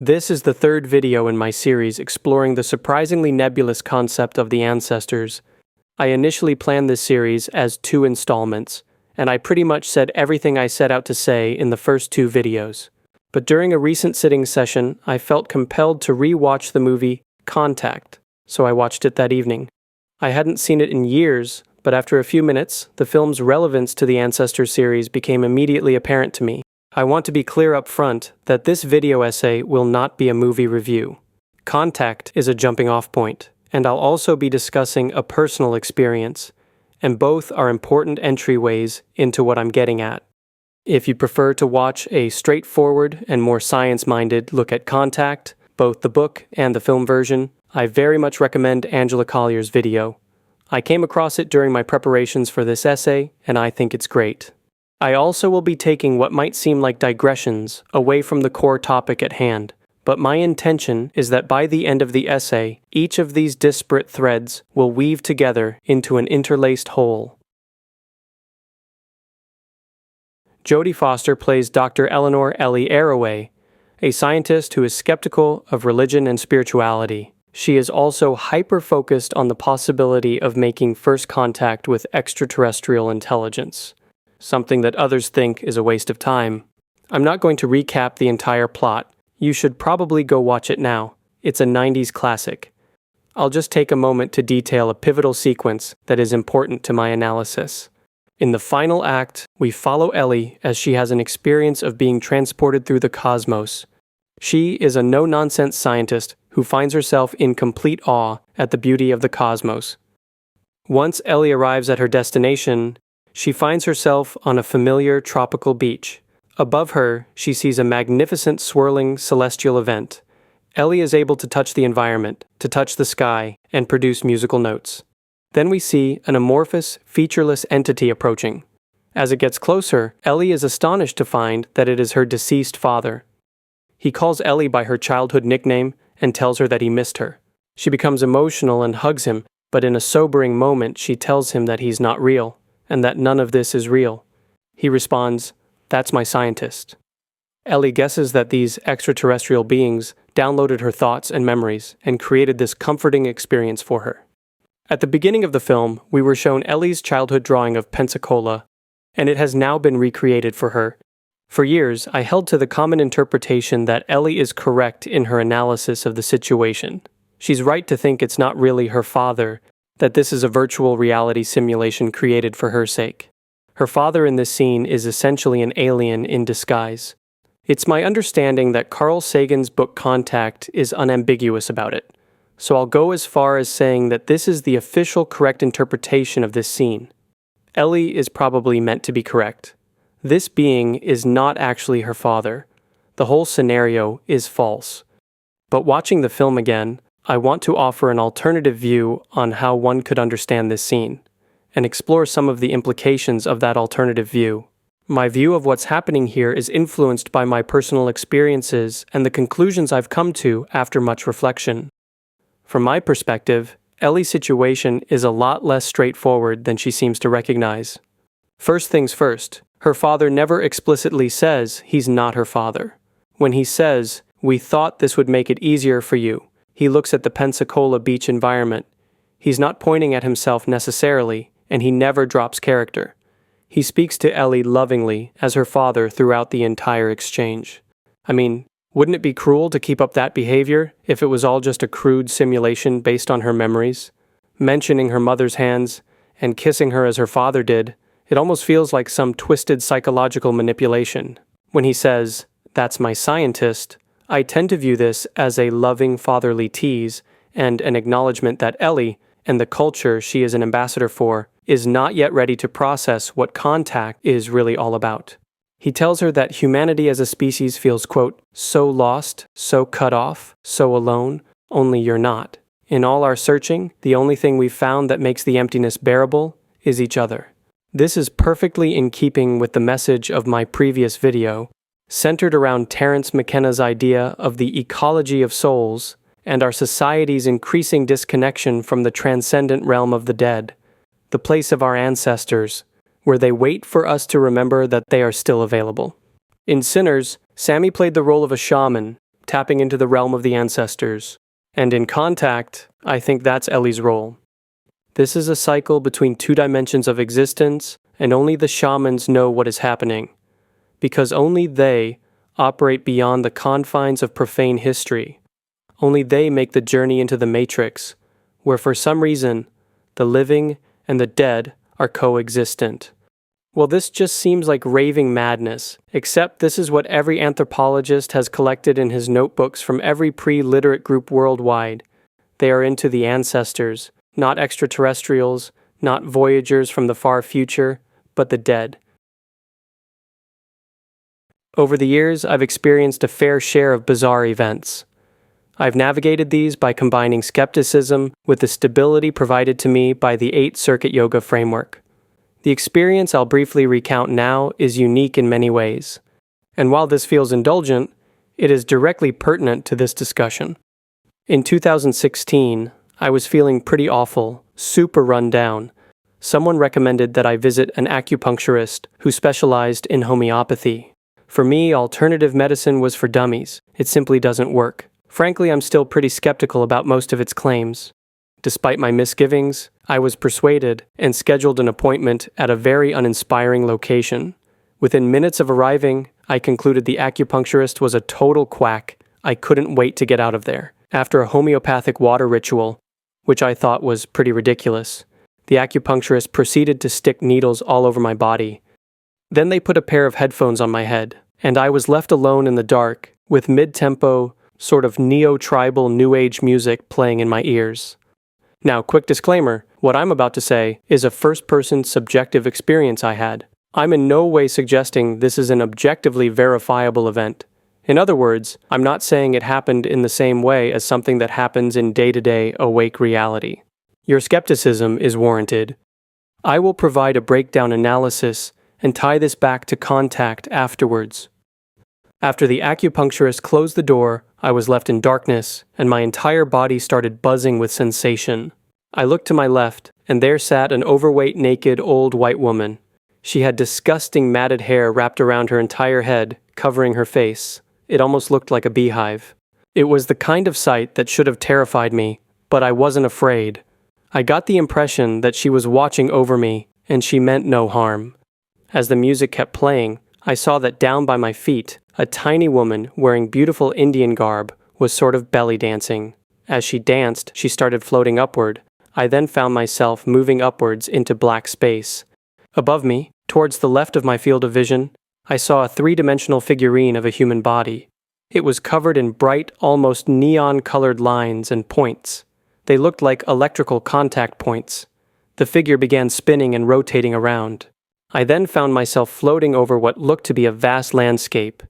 This is the third video in my series exploring the surprisingly nebulous concept of the ancestors. I initially planned this series as 2 installments, and I pretty much said everything I set out to say in the first 2 videos. But during a recent sitting session, I felt compelled to re-watch the movie Contact, so I watched it that evening. I hadn't seen it in years, but after a few minutes, the film's relevance to the Ancestors series became immediately apparent to me. I want to be clear up front that this video essay will not be a movie review. Contact is a jumping-off point, and I'll also be discussing a personal experience, and both are important entryways into what I'm getting at. If you prefer to watch a straightforward and more science-minded look at Contact, both the book and the film version, I very much recommend Angela Collier's video. I came across it during my preparations for this essay, and I think it's great. I also will be taking what might seem like digressions away from the core topic at hand, but my intention is that by the end of the essay, each of these disparate threads will weave together into an interlaced whole. Jodie Foster plays Dr. Eleanor Ellie Arroway, a scientist who is skeptical of religion and spirituality. She is also hyper-focused on the possibility of making first contact with extraterrestrial intelligence, something that others think is a waste of time. I'm not going to recap the entire plot. You should probably go watch it now. It's a 90s classic. I'll just take a moment to detail a pivotal sequence that is important to my analysis. In the final act, we follow Ellie as she has an experience of being transported through the cosmos. She is a no-nonsense scientist who finds herself in complete awe at the beauty of the cosmos. Once Ellie arrives at her destination, she finds herself on a familiar tropical beach. Above her, she sees a magnificent swirling celestial event. Ellie is able to touch the environment, to touch the sky, and produce musical notes. Then we see an amorphous, featureless entity approaching. As it gets closer, Ellie is astonished to find that it is her deceased father. He calls Ellie by her childhood nickname and tells her that he missed her. She becomes emotional and hugs him, but in a sobering moment she tells him that he's not real, and that none of this is real. He responds, "That's my scientist." Ellie guesses that these extraterrestrial beings downloaded her thoughts and memories and created this comforting experience for her. At the beginning of the film, we were shown Ellie's childhood drawing of Pensacola, and it has now been recreated for her. For years, I held to the common interpretation that Ellie is correct in her analysis of the situation. She's right to think it's not really her father, that this is a virtual reality simulation created for her sake. Her father in this scene is essentially an alien in disguise. It's my understanding that Carl Sagan's book Contact is unambiguous about it, so I'll go as far as saying that this is the official correct interpretation of this scene. Ellie is probably meant to be correct. This being is not actually her father. The whole scenario is false. But watching the film again, I want to offer an alternative view on how one could understand this scene, and explore some of the implications of that alternative view. My view of what's happening here is influenced by my personal experiences and the conclusions I've come to after much reflection. From my perspective, Ellie's situation is a lot less straightforward than she seems to recognize. First things first, her father never explicitly says he's not her father. When he says, "We thought this would make it easier for you," he looks at the Pensacola beach environment. He's not pointing at himself necessarily, and he never drops character. He speaks to Ellie lovingly as her father throughout the entire exchange. I mean, wouldn't it be cruel to keep up that behavior if it was all just a crude simulation based on her memories? Mentioning her mother's hands and kissing her as her father did, it almost feels like some twisted psychological manipulation. When he says, "That's my scientist," I tend to view this as a loving fatherly tease and an acknowledgement that Ellie, and the culture she is an ambassador for, is not yet ready to process what contact is really all about. He tells her that humanity as a species feels, quote, "so lost, so cut off, so alone, only you're not. In all our searching, the only thing we've found that makes the emptiness bearable is each other." This is perfectly in keeping with the message of my previous video, centered around Terence McKenna's idea of the ecology of souls and our society's increasing disconnection from the transcendent realm of the dead, the place of our ancestors, where they wait for us to remember that they are still available. In Sinners, Sammy played the role of a shaman, tapping into the realm of the ancestors. And in Contact, I think that's Ellie's role. This is a cycle between two dimensions of existence, and only the shamans know what is happening, because only they operate beyond the confines of profane history. Only they make the journey into the Matrix, where for some reason, the living and the dead are coexistent. Well, this just seems like raving madness, except this is what every anthropologist has collected in his notebooks from every pre-literate group worldwide. They are into the ancestors, not extraterrestrials, not voyagers from the far future, but the dead. Over the years, I've experienced a fair share of bizarre events. I've navigated these by combining skepticism with the stability provided to me by the 8-circuit yoga framework. The experience I'll briefly recount now is unique in many ways, and while this feels indulgent, it is directly pertinent to this discussion. In 2016, I was feeling pretty awful, super run down. Someone recommended that I visit an acupuncturist who specialized in homeopathy. For me, alternative medicine was for dummies. It simply doesn't work. Frankly, I'm still pretty skeptical about most of its claims. Despite my misgivings, I was persuaded and scheduled an appointment at a very uninspiring location. Within minutes of arriving, I concluded the acupuncturist was a total quack. I couldn't wait to get out of there. After a homeopathic water ritual, which I thought was pretty ridiculous, the acupuncturist proceeded to stick needles all over my body. Then they put a pair of headphones on my head, and I was left alone in the dark with mid-tempo, sort of neo-tribal new age music playing in my ears. Now, quick disclaimer, what I'm about to say is a first-person subjective experience I had. I'm in no way suggesting this is an objectively verifiable event. In other words, I'm not saying it happened in the same way as something that happens in day-to-day awake reality. Your skepticism is warranted. I will provide a breakdown analysis and tie this back to Contact afterwards. After the acupuncturist closed the door, I was left in darkness, and my entire body started buzzing with sensation. I looked to my left, and there sat an overweight, naked, old white woman. She had disgusting matted hair wrapped around her entire head, covering her face. It almost looked like a beehive. It was the kind of sight that should have terrified me, but I wasn't afraid. I got the impression that she was watching over me, and she meant no harm. As the music kept playing, I saw that down by my feet, a tiny woman wearing beautiful Indian garb was sort of belly dancing. As she danced, she started floating upward. I then found myself moving upwards into black space. Above me, towards the left of my field of vision, I saw a 3-dimensional figurine of a human body. It was covered in bright, almost neon-colored lines and points. They looked like electrical contact points. The figure began spinning and rotating around. I then found myself floating over what looked to be a vast landscape.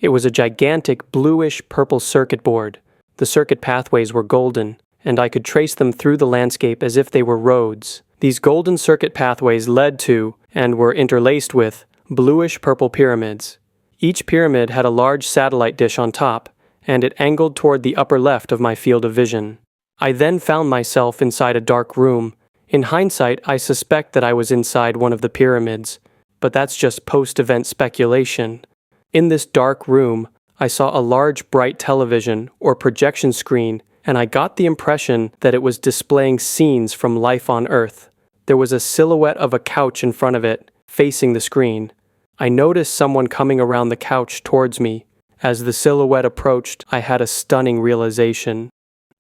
It was a gigantic bluish-purple circuit board. The circuit pathways were golden, and I could trace them through the landscape as if they were roads. These golden circuit pathways led to, and were interlaced with, bluish-purple pyramids. Each pyramid had a large satellite dish on top, and it angled toward the upper left of my field of vision. I then found myself inside a dark room. In hindsight, I suspect that I was inside one of the pyramids, but that's just post-event speculation. In this dark room, I saw a large bright television or projection screen, and I got the impression that it was displaying scenes from life on Earth. There was a silhouette of a couch in front of it, facing the screen. I noticed someone coming around the couch towards me. As the silhouette approached, I had a stunning realization.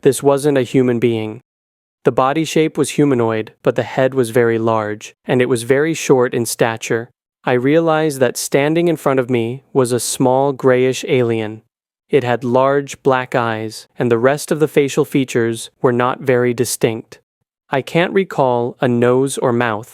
This wasn't a human being. The body shape was humanoid, but the head was very large, and it was very short in stature. I realized that standing in front of me was a small grayish alien. It had large black eyes, and the rest of the facial features were not very distinct. I can't recall a nose or mouth.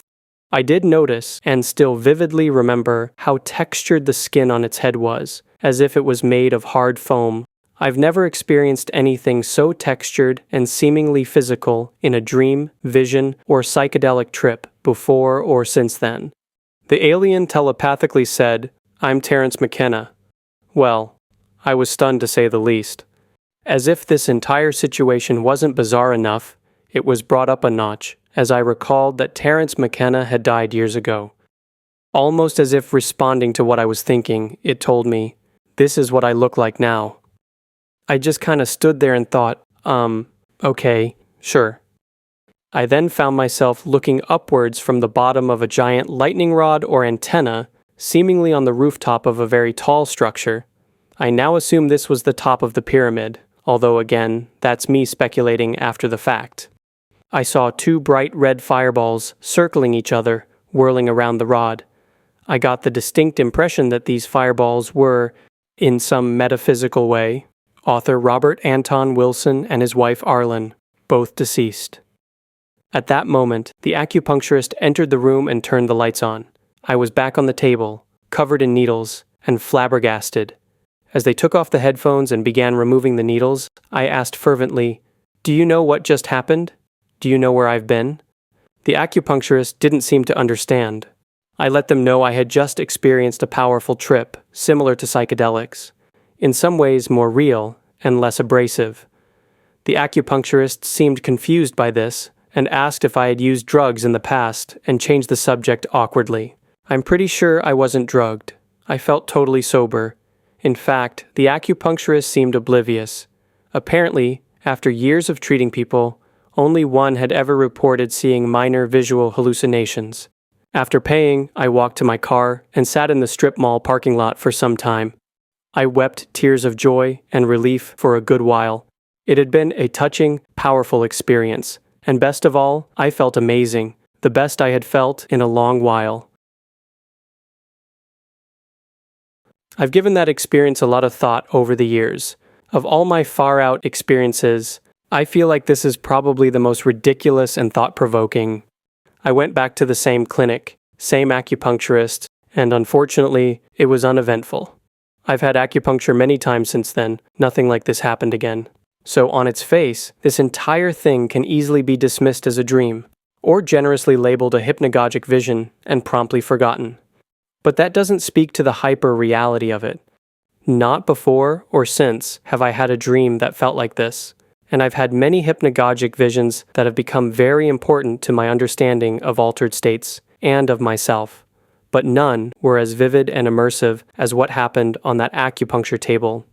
I did notice, and still vividly remember, how textured the skin on its head was, as if it was made of hard foam. I've never experienced anything so textured and seemingly physical in a dream, vision, or psychedelic trip before or since then. The alien telepathically said, "I'm Terence McKenna." Well, I was stunned to say the least. As if this entire situation wasn't bizarre enough, it was brought up a notch, as I recalled that Terence McKenna had died years ago. Almost as if responding to what I was thinking, it told me, "This is what I look like now." I just kind of stood there and thought, okay, sure. I then found myself looking upwards from the bottom of a giant lightning rod or antenna, seemingly on the rooftop of a very tall structure. I now assume this was the top of the pyramid, although again, that's me speculating after the fact. I saw two bright red fireballs circling each other, whirling around the rod. I got the distinct impression that these fireballs were, in some metaphysical way, author Robert Anton Wilson and his wife Arlen, both deceased. At that moment, the acupuncturist entered the room and turned the lights on. I was back on the table, covered in needles, and flabbergasted. As they took off the headphones and began removing the needles, I asked fervently, "Do you know what just happened? Do you know where I've been?" The acupuncturist didn't seem to understand. I let them know I had just experienced a powerful trip, similar to psychedelics, in some ways more real and less abrasive. The acupuncturist seemed confused by this and asked if I had used drugs in the past and changed the subject awkwardly. I'm pretty sure I wasn't drugged. I felt totally sober. In fact, the acupuncturist seemed oblivious. Apparently, after years of treating people, only one had ever reported seeing minor visual hallucinations. After paying, I walked to my car and sat in the strip mall parking lot for some time. I wept tears of joy and relief for a good while. It had been a touching, powerful experience. And best of all, I felt amazing, the best I had felt in a long while. I've given that experience a lot of thought over the years. Of all my far-out experiences, I feel like this is probably the most ridiculous and thought-provoking. I went back to the same clinic, same acupuncturist, and unfortunately, it was uneventful. I've had acupuncture many times since then. Nothing like this happened again. So on its face, this entire thing can easily be dismissed as a dream, or generously labeled a hypnagogic vision and promptly forgotten. But that doesn't speak to the hyper-reality of it. Not before or since have I had a dream that felt like this, and I've had many hypnagogic visions that have become very important to my understanding of altered states and of myself, but none were as vivid and immersive as what happened on that acupuncture table.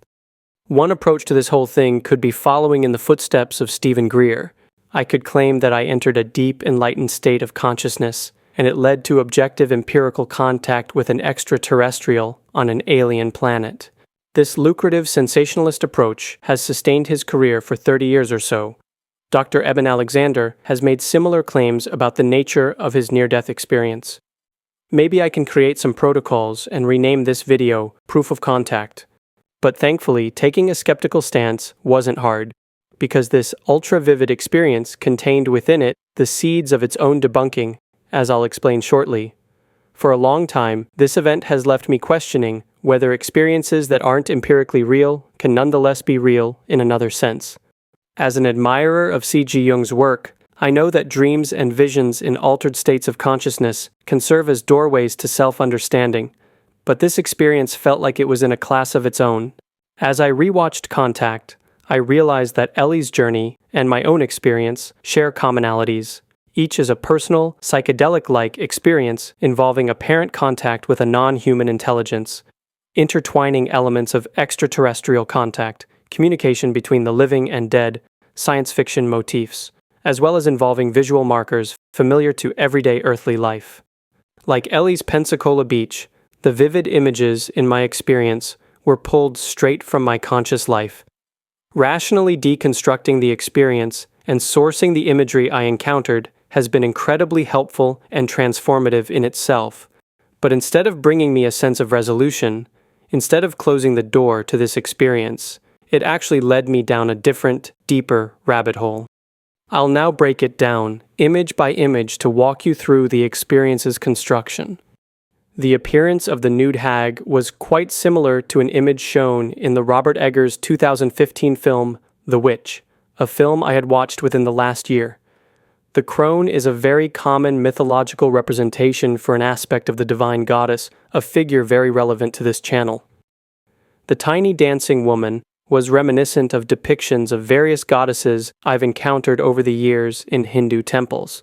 One approach to this whole thing could be following in the footsteps of Stephen Greer. I could claim that I entered a deep, enlightened state of consciousness, and it led to objective empirical contact with an extraterrestrial on an alien planet. This lucrative sensationalist approach has sustained his career for 30 years or so. Dr. Eben Alexander has made similar claims about the nature of his near-death experience. Maybe I can create some protocols and rename this video Proof of Contact. But thankfully, taking a skeptical stance wasn't hard, because this ultra-vivid experience contained within it the seeds of its own debunking, as I'll explain shortly. For a long time, this event has left me questioning whether experiences that aren't empirically real can nonetheless be real in another sense. As an admirer of C.G. Jung's work, I know that dreams and visions in altered states of consciousness can serve as doorways to self-understanding, but this experience felt like it was in a class of its own. As I rewatched Contact, I realized that Ellie's journey and my own experience share commonalities. Each is a personal, psychedelic-like experience involving apparent contact with a non-human intelligence, intertwining elements of extraterrestrial contact, communication between the living and dead, science fiction motifs, as well as involving visual markers familiar to everyday earthly life. Like Ellie's Pensacola beach, the vivid images in my experience were pulled straight from my conscious life. Rationally deconstructing the experience and sourcing the imagery I encountered has been incredibly helpful and transformative in itself. But instead of bringing me a sense of resolution, instead of closing the door to this experience, it actually led me down a different, deeper rabbit hole. I'll now break it down, image by image, to walk you through the experience's construction. The appearance of the nude hag was quite similar to an image shown in the Robert Eggers 2015 film, The Witch, a film I had watched within the last year. The crone is a very common mythological representation for an aspect of the divine goddess, a figure very relevant to this channel. The tiny dancing woman was reminiscent of depictions of various goddesses I've encountered over the years in Hindu temples.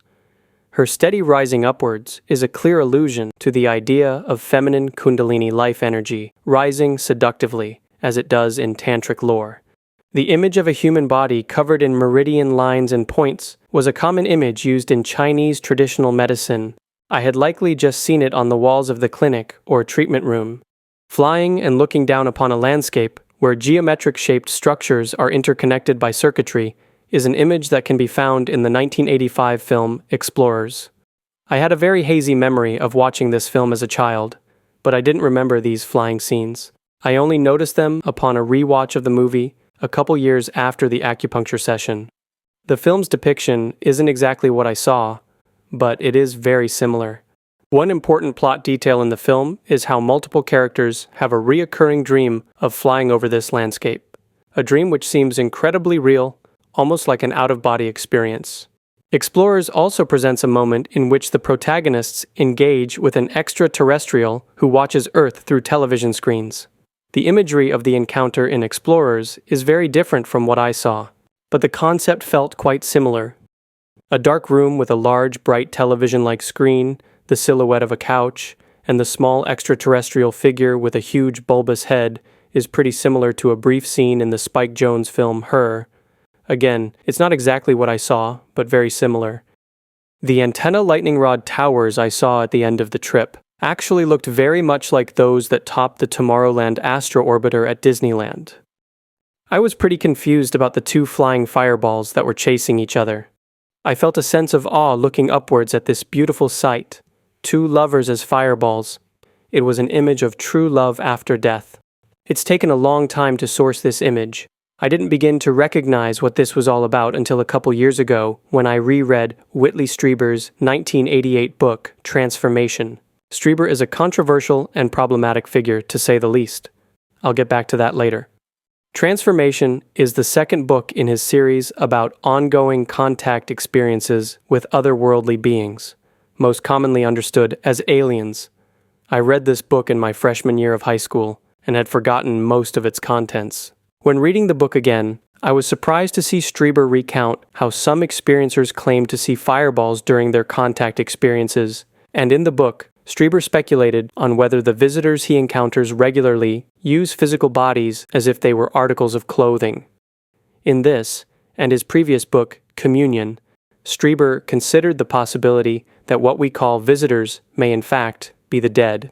Her steady rising upwards is a clear allusion to the idea of feminine kundalini life energy rising seductively, as it does in tantric lore. The image of a human body covered in meridian lines and points was a common image used in Chinese traditional medicine. I had likely just seen it on the walls of the clinic or treatment room. Flying and looking down upon a landscape where geometric-shaped structures are interconnected by circuitry is an image that can be found in the 1985 film Explorers. I had a very hazy memory of watching this film as a child, but I didn't remember these flying scenes. I only noticed them upon a rewatch of the movie a couple years after the acupuncture session. The film's depiction isn't exactly what I saw, but it is very similar. One important plot detail in the film is how multiple characters have a reoccurring dream of flying over this landscape, a dream which seems incredibly real, almost like an out-of-body experience. Explorers also presents a moment in which the protagonists engage with an extraterrestrial who watches Earth through television screens. The imagery of the encounter in Explorers is very different from what I saw, but the concept felt quite similar. A dark room with a large, bright television-like screen, the silhouette of a couch, and the small extraterrestrial figure with a huge bulbous head is pretty similar to a brief scene in the Spike Jonze film Her. Again, it's not exactly what I saw, but very similar. The antenna lightning rod towers I saw at the end of the trip actually looked very much like those that top the Tomorrowland Astro Orbiter at Disneyland. I was pretty confused about the two flying fireballs that were chasing each other. I felt a sense of awe looking upwards at this beautiful sight. Two lovers as fireballs. It was an image of true love after death. It's taken a long time to source this image. I didn't begin to recognize what this was all about until a couple years ago when I reread Whitley Strieber's 1988 book, Transformation. Strieber is a controversial and problematic figure, to say the least. I'll get back to that later. Transformation is the second book in his series about ongoing contact experiences with otherworldly beings, most commonly understood as aliens. I read this book in my freshman year of high school and had forgotten most of its contents. When reading the book again, I was surprised to see Strieber recount how some experiencers claim to see fireballs during their contact experiences, and in the book, Strieber speculated on whether the visitors he encounters regularly use physical bodies as if they were articles of clothing. In this, and his previous book, Communion, Strieber considered the possibility that what we call visitors may in fact be the dead.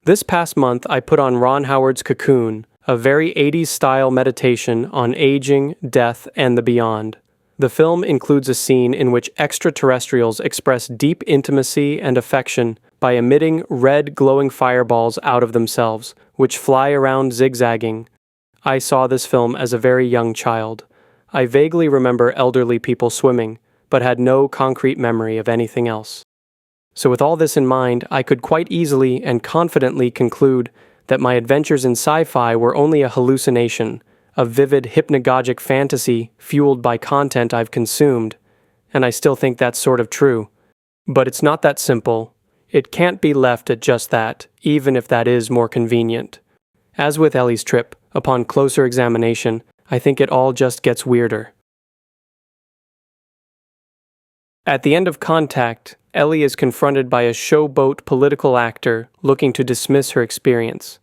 This past month I put on Ron Howard's Cocoon, a very 80s-style meditation on aging, death, and the beyond. The film includes a scene in which extraterrestrials express deep intimacy and affection by emitting red glowing fireballs out of themselves, which fly around zigzagging. I saw this film as a very young child. I vaguely remember elderly people swimming, but had no concrete memory of anything else. So with all this in mind, I could quite easily and confidently conclude that my adventures in sci-fi were only a hallucination, a vivid hypnagogic fantasy fueled by content I've consumed, and I still think that's sort of true. But it's not that simple. It can't be left at just that, even if that is more convenient. As with Ellie's trip, upon closer examination, I think it all just gets weirder. At the end of Contact, Ellie is confronted by a showboat political actor looking to dismiss her experience.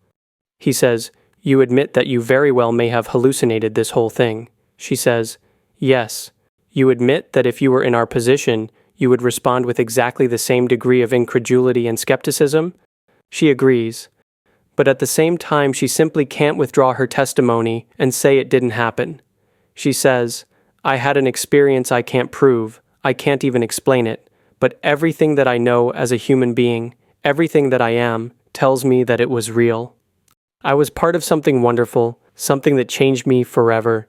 He says, "You admit that you very well may have hallucinated this whole thing." She says, "Yes. You admit that if you were in our position, you would respond with exactly the same degree of incredulity and skepticism?" She agrees. But at the same time, she simply can't withdraw her testimony and say it didn't happen. She says, "I had an experience I can't prove. I can't even explain it. But everything that I know as a human being, everything that I am, tells me that it was real. I was part of something wonderful, something that changed me forever."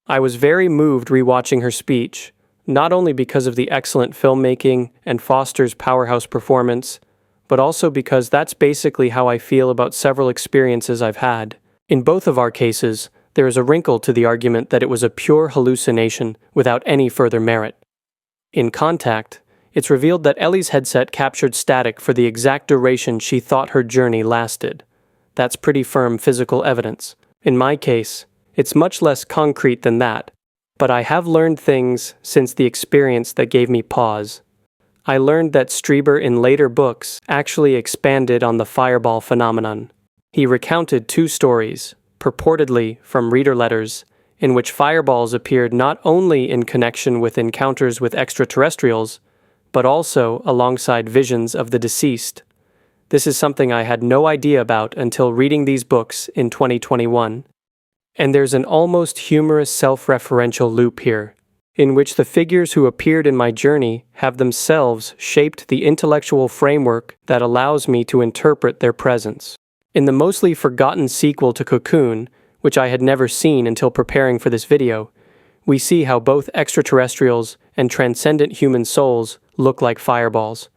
I was very moved rewatching her speech, not only because of the excellent filmmaking and Foster's powerhouse performance, but also because that's basically how I feel about several experiences I've had. In both of our cases, there is a wrinkle to the argument that it was a pure hallucination without any further merit. In Contact, it's revealed that Ellie's headset captured static for the exact duration she thought her journey lasted. That's pretty firm physical evidence. In my case, it's much less concrete than that, but I have learned things since the experience that gave me pause. I learned that Strieber in later books actually expanded on the fireball phenomenon. He recounted two stories, purportedly from reader letters, in which fireballs appeared not only in connection with encounters with extraterrestrials, but also alongside visions of the deceased. This is something I had no idea about until reading these books in 2021. And there's an almost humorous self-referential loop here, in which the figures who appeared in my journey have themselves shaped the intellectual framework that allows me to interpret their presence. In the mostly forgotten sequel to Cocoon, which I had never seen until preparing for this video, we see how both extraterrestrials and transcendent human souls look like fireballs.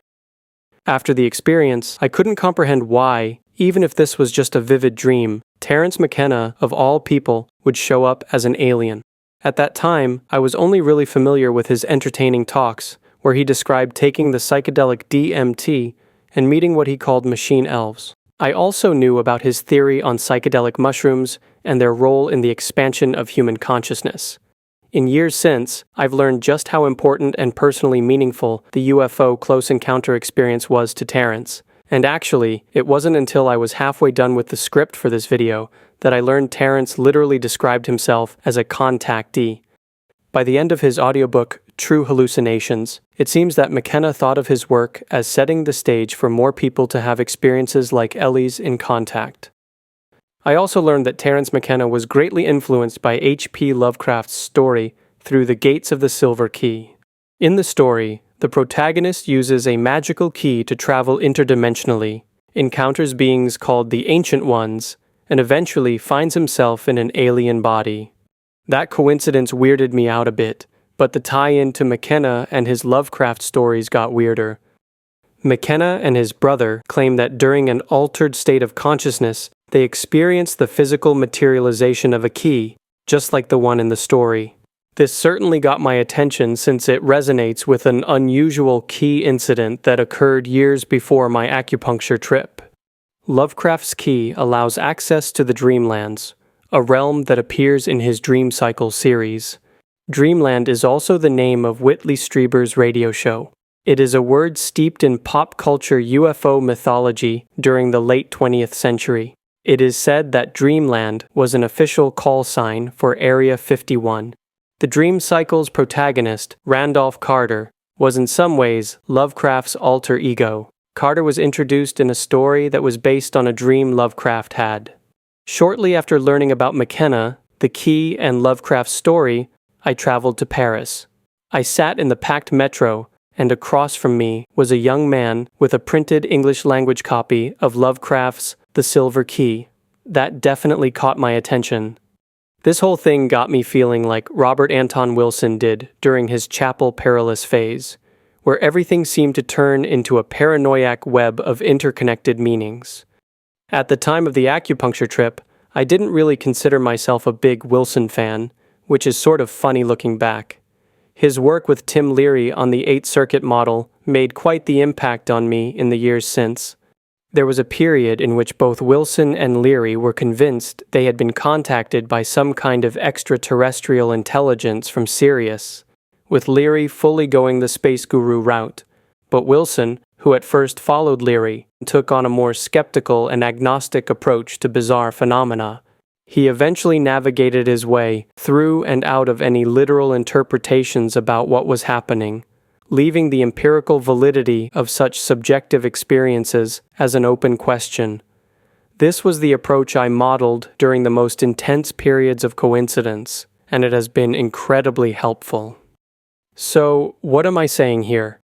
After the experience, I couldn't comprehend why, even if this was just a vivid dream, Terence McKenna, of all people, would show up as an alien. At that time, I was only really familiar with his entertaining talks, where he described taking the psychedelic DMT and meeting what he called machine elves. I also knew about his theory on psychedelic mushrooms and their role in the expansion of human consciousness. In years since, I've learned just how important and personally meaningful the UFO close encounter experience was to Terence. And actually, it wasn't until I was halfway done with the script for this video that I learned Terence literally described himself as a contactee. By the end of his audiobook, True Hallucinations, it seems that McKenna thought of his work as setting the stage for more people to have experiences like Ellie's in Contact. I also learned that Terence McKenna was greatly influenced by H.P. Lovecraft's story Through the Gates of the Silver Key. In the story, the protagonist uses a magical key to travel interdimensionally, encounters beings called the Ancient Ones, and eventually finds himself in an alien body. That coincidence weirded me out a bit, but the tie-in to McKenna and his Lovecraft stories got weirder. McKenna and his brother claim that during an altered state of consciousness, they experienced the physical materialization of a key, just like the one in the story. This certainly got my attention since it resonates with an unusual key incident that occurred years before my acupuncture trip. Lovecraft's key allows access to the Dreamlands, a realm that appears in his Dream Cycle series. Dreamland is also the name of Whitley Strieber's radio show. It is a word steeped in pop culture UFO mythology during the late 20th century. It is said that Dreamland was an official call sign for Area 51. The Dream Cycle's protagonist, Randolph Carter, was in some ways Lovecraft's alter ego. Carter was introduced in a story that was based on a dream Lovecraft had. Shortly after learning about McKenna, the key, and Lovecraft's story, I traveled to Paris. I sat in the packed metro, and across from me was a young man with a printed English-language copy of Lovecraft's The Silver Key. That definitely caught my attention. This whole thing got me feeling like Robert Anton Wilson did during his Chapel Perilous phase, where everything seemed to turn into a paranoiac web of interconnected meanings. At the time of the acupuncture trip, I didn't really consider myself a big Wilson fan, which is sort of funny looking back. His work with Tim Leary on the 8th Circuit model made quite the impact on me in the years since. There was a period in which both Wilson and Leary were convinced they had been contacted by some kind of extraterrestrial intelligence from Sirius, with Leary fully going the space guru route. But Wilson, who at first followed Leary, took on a more skeptical and agnostic approach to bizarre phenomena. He eventually navigated his way through and out of any literal interpretations about what was happening, leaving the empirical validity of such subjective experiences as an open question. This was the approach I modeled during the most intense periods of coincidence, and it has been incredibly helpful. So, what am I saying here?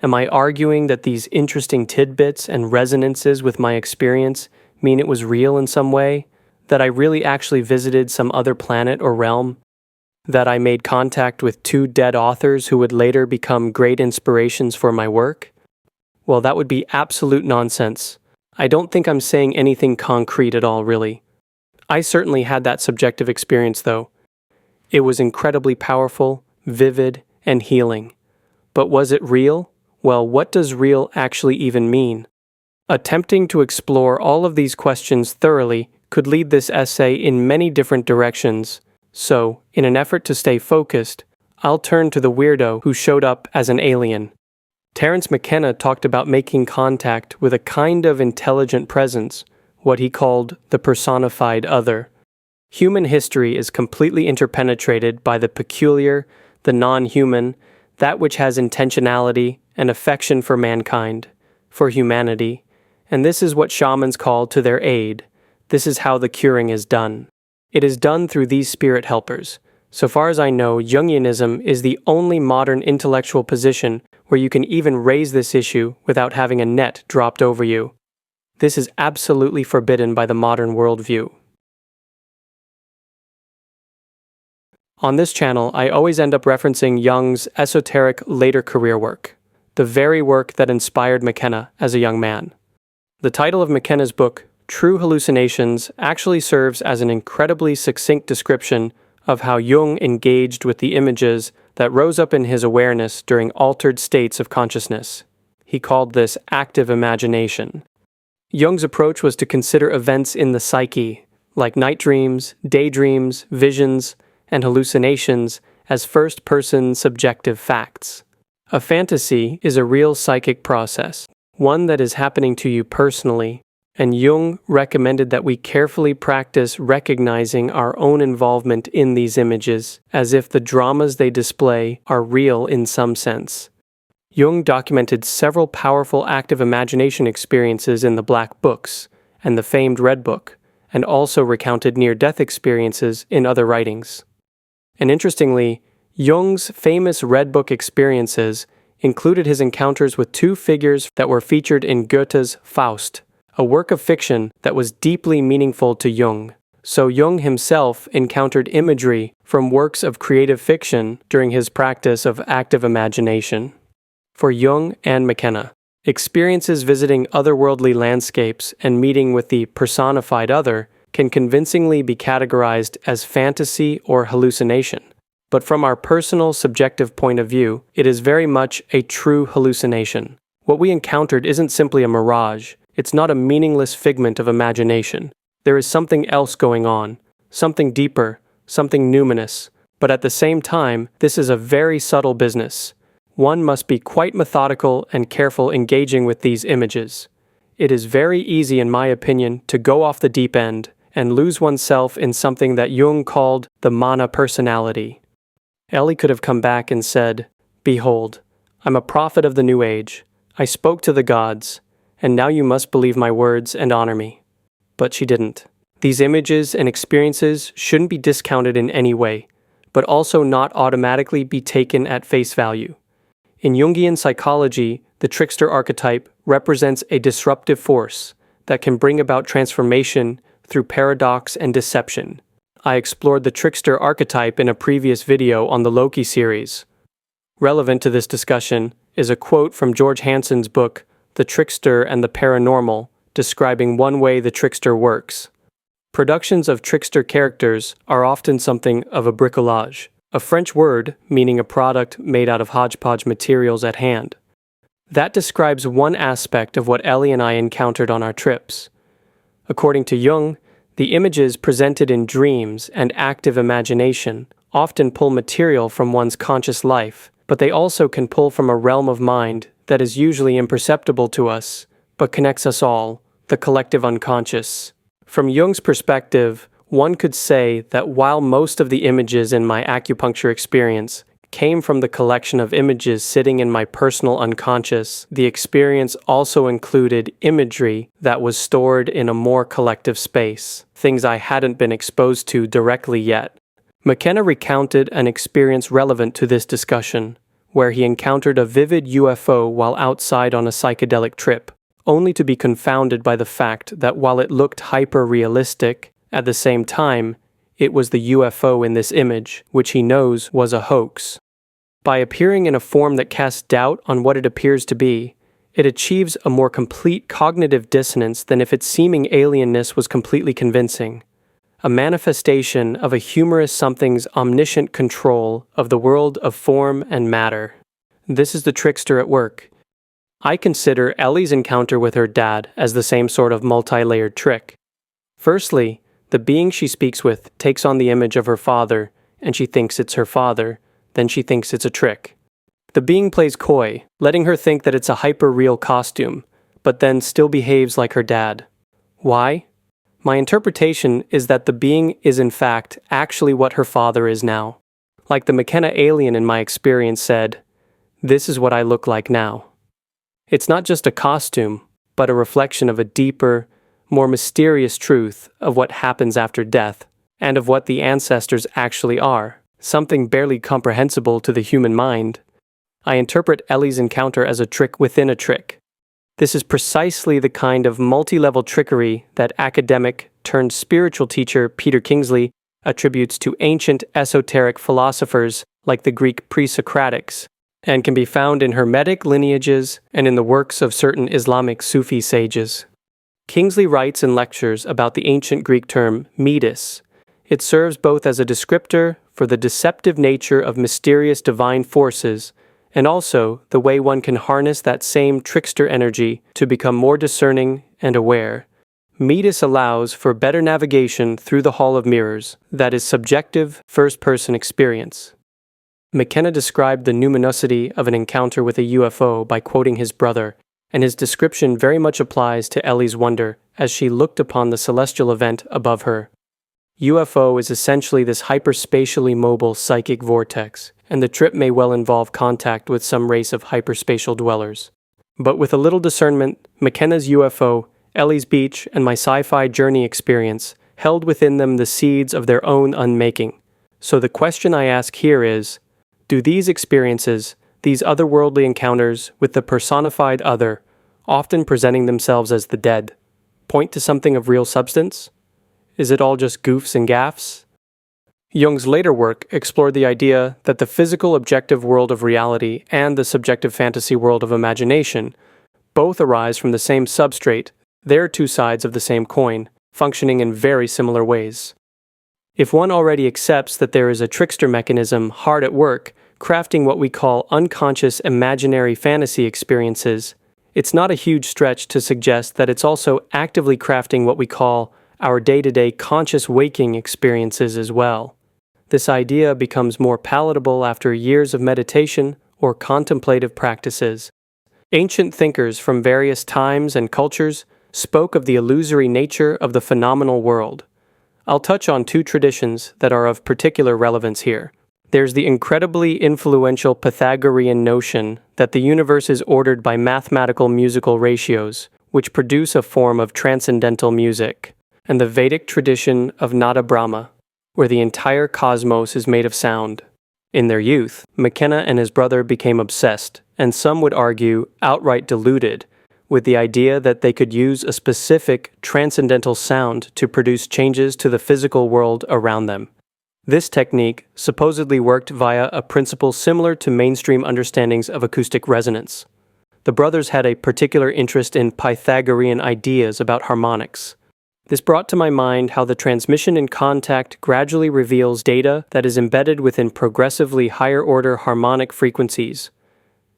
Am I arguing that these interesting tidbits and resonances with my experience mean it was real in some way? That I really actually visited some other planet or realm? That I made contact with 2 dead authors who would later become great inspirations for my work? Well, that would be absolute nonsense. I don't think I'm saying anything concrete at all, really. I certainly had that subjective experience, though. It was incredibly powerful, vivid, and healing. But was it real? Well, what does real actually even mean? Attempting to explore all of these questions thoroughly could lead this essay in many different directions. So, in an effort to stay focused, I'll turn to the weirdo who showed up as an alien. Terence McKenna talked about making contact with a kind of intelligent presence, what he called the personified other. Human history is completely interpenetrated by the peculiar, the non-human, that which has intentionality and affection for mankind, for humanity, and this is what shamans call to their aid. This is how the curing is done. It is done through these spirit helpers. So far as I know, Jungianism is the only modern intellectual position where you can even raise this issue without having a net dropped over you. This is absolutely forbidden by the modern worldview. On this channel, I always end up referencing Jung's esoteric later career work, the very work that inspired McKenna as a young man. The title of McKenna's book, True Hallucinations, actually serves as an incredibly succinct description of how Jung engaged with the images that rose up in his awareness during altered states of consciousness. He called this active imagination. Jung's approach was to consider events in the psyche, like night dreams, daydreams, visions, and hallucinations, as first-person subjective facts. A fantasy is a real psychic process, one that is happening to you personally, and Jung recommended that we carefully practice recognizing our own involvement in these images, as if the dramas they display are real in some sense. Jung documented several powerful active imagination experiences in the Black Books and the famed Red Book, and also recounted near-death experiences in other writings. And interestingly, Jung's famous Red Book experiences included his encounters with two figures that were featured in Goethe's Faust, a work of fiction that was deeply meaningful to Jung. So Jung himself encountered imagery from works of creative fiction during his practice of active imagination. For Jung and McKenna, experiences visiting otherworldly landscapes and meeting with the personified other can convincingly be categorized as fantasy or hallucination. But from our personal subjective point of view, it is very much a true hallucination. What we encountered isn't simply a mirage. It's not a meaningless figment of imagination. There is something else going on, something deeper, something numinous. But at the same time, this is a very subtle business. One must be quite methodical and careful engaging with these images. It is very easy, in my opinion, to go off the deep end and lose oneself in something that Jung called the mana personality. Ellie could have come back and said, "Behold, I'm a prophet of the New Age. I spoke to the gods, and now you must believe my words and honor me." But she didn't. These images and experiences shouldn't be discounted in any way, but also not automatically be taken at face value. In Jungian psychology, the trickster archetype represents a disruptive force that can bring about transformation through paradox and deception. I explored the trickster archetype in a previous video on the Loki series. Relevant to this discussion is a quote from George Hansen's book, The Trickster and the Paranormal, describing one way the trickster works. Productions of trickster characters are often something of a bricolage, a French word meaning a product made out of hodgepodge materials at hand. That describes one aspect of what Ellie and I encountered on our trips. According to Jung, the images presented in dreams and active imagination often pull material from one's conscious life, but they also can pull from a realm of mind that is usually imperceptible to us, but connects us all, the collective unconscious. From Jung's perspective, one could say that while most of the images in my acupuncture experience came from the collection of images sitting in my personal unconscious, the experience also included imagery that was stored in a more collective space, things I hadn't been exposed to directly yet. McKenna recounted an experience relevant to this discussion, where he encountered a vivid UFO while outside on a psychedelic trip, only to be confounded by the fact that while it looked hyper-realistic, at the same time, it was the UFO in this image, which he knows was a hoax. By appearing in a form that casts doubt on what it appears to be, it achieves a more complete cognitive dissonance than if its seeming alienness was completely convincing. A manifestation of a humorous something's omniscient control of the world of form and matter. This is the trickster at work. I consider Ellie's encounter with her dad as the same sort of multi-layered trick. Firstly, the being she speaks with takes on the image of her father, and she thinks it's her father, then she thinks it's a trick. The being plays coy, letting her think that it's a hyper-real costume, but then still behaves like her dad. Why? My interpretation is that the being is in fact actually what her father is now. Like the McKenna alien in my experience said, "This is what I look like now." It's not just a costume, but a reflection of a deeper, more mysterious truth of what happens after death, and of what the ancestors actually are, something barely comprehensible to the human mind. I interpret Ellie's encounter as a trick within a trick. This is precisely the kind of multi-level trickery that academic-turned-spiritual teacher Peter Kingsley attributes to ancient esoteric philosophers like the Greek pre-Socratics, and can be found in Hermetic lineages and in the works of certain Islamic Sufi sages. Kingsley writes in lectures about the ancient Greek term metis. It serves both as a descriptor for the deceptive nature of mysterious divine forces, and also the way one can harness that same trickster energy to become more discerning and aware. Metis allows for better navigation through the Hall of Mirrors, that is subjective, first-person experience. McKenna described the numinosity of an encounter with a UFO by quoting his brother, and his description very much applies to Ellie's wonder as she looked upon the celestial event above her. UFO is essentially this hyperspatially mobile psychic vortex, and the trip may well involve contact with some race of hyperspatial dwellers. But with a little discernment, McKenna's UFO, Ellie's beach, and my sci-fi journey experience held within them the seeds of their own unmaking. So the question I ask here is, do these experiences, these otherworldly encounters with the personified other, often presenting themselves as the dead, point to something of real substance? Is it all just goofs and gaffes? Jung's later work explored the idea that the physical objective world of reality and the subjective fantasy world of imagination both arise from the same substrate. They're two sides of the same coin, functioning in very similar ways. If one already accepts that there is a trickster mechanism hard at work, crafting what we call unconscious imaginary fantasy experiences, it's not a huge stretch to suggest that it's also actively crafting what we call our day-to-day conscious waking experiences as well. This idea becomes more palatable after years of meditation or contemplative practices. Ancient thinkers from various times and cultures spoke of the illusory nature of the phenomenal world. I'll touch on two traditions that are of particular relevance here. There's the incredibly influential Pythagorean notion that the universe is ordered by mathematical musical ratios, which produce a form of transcendental music, and the Vedic tradition of Nada Brahma, where the entire cosmos is made of sound. In their youth, McKenna and his brother became obsessed, and some would argue outright deluded, with the idea that they could use a specific transcendental sound to produce changes to the physical world around them. This technique supposedly worked via a principle similar to mainstream understandings of acoustic resonance. The brothers had a particular interest in Pythagorean ideas about harmonics. This brought to my mind how the transmission in contact gradually reveals data that is embedded within progressively higher-order harmonic frequencies,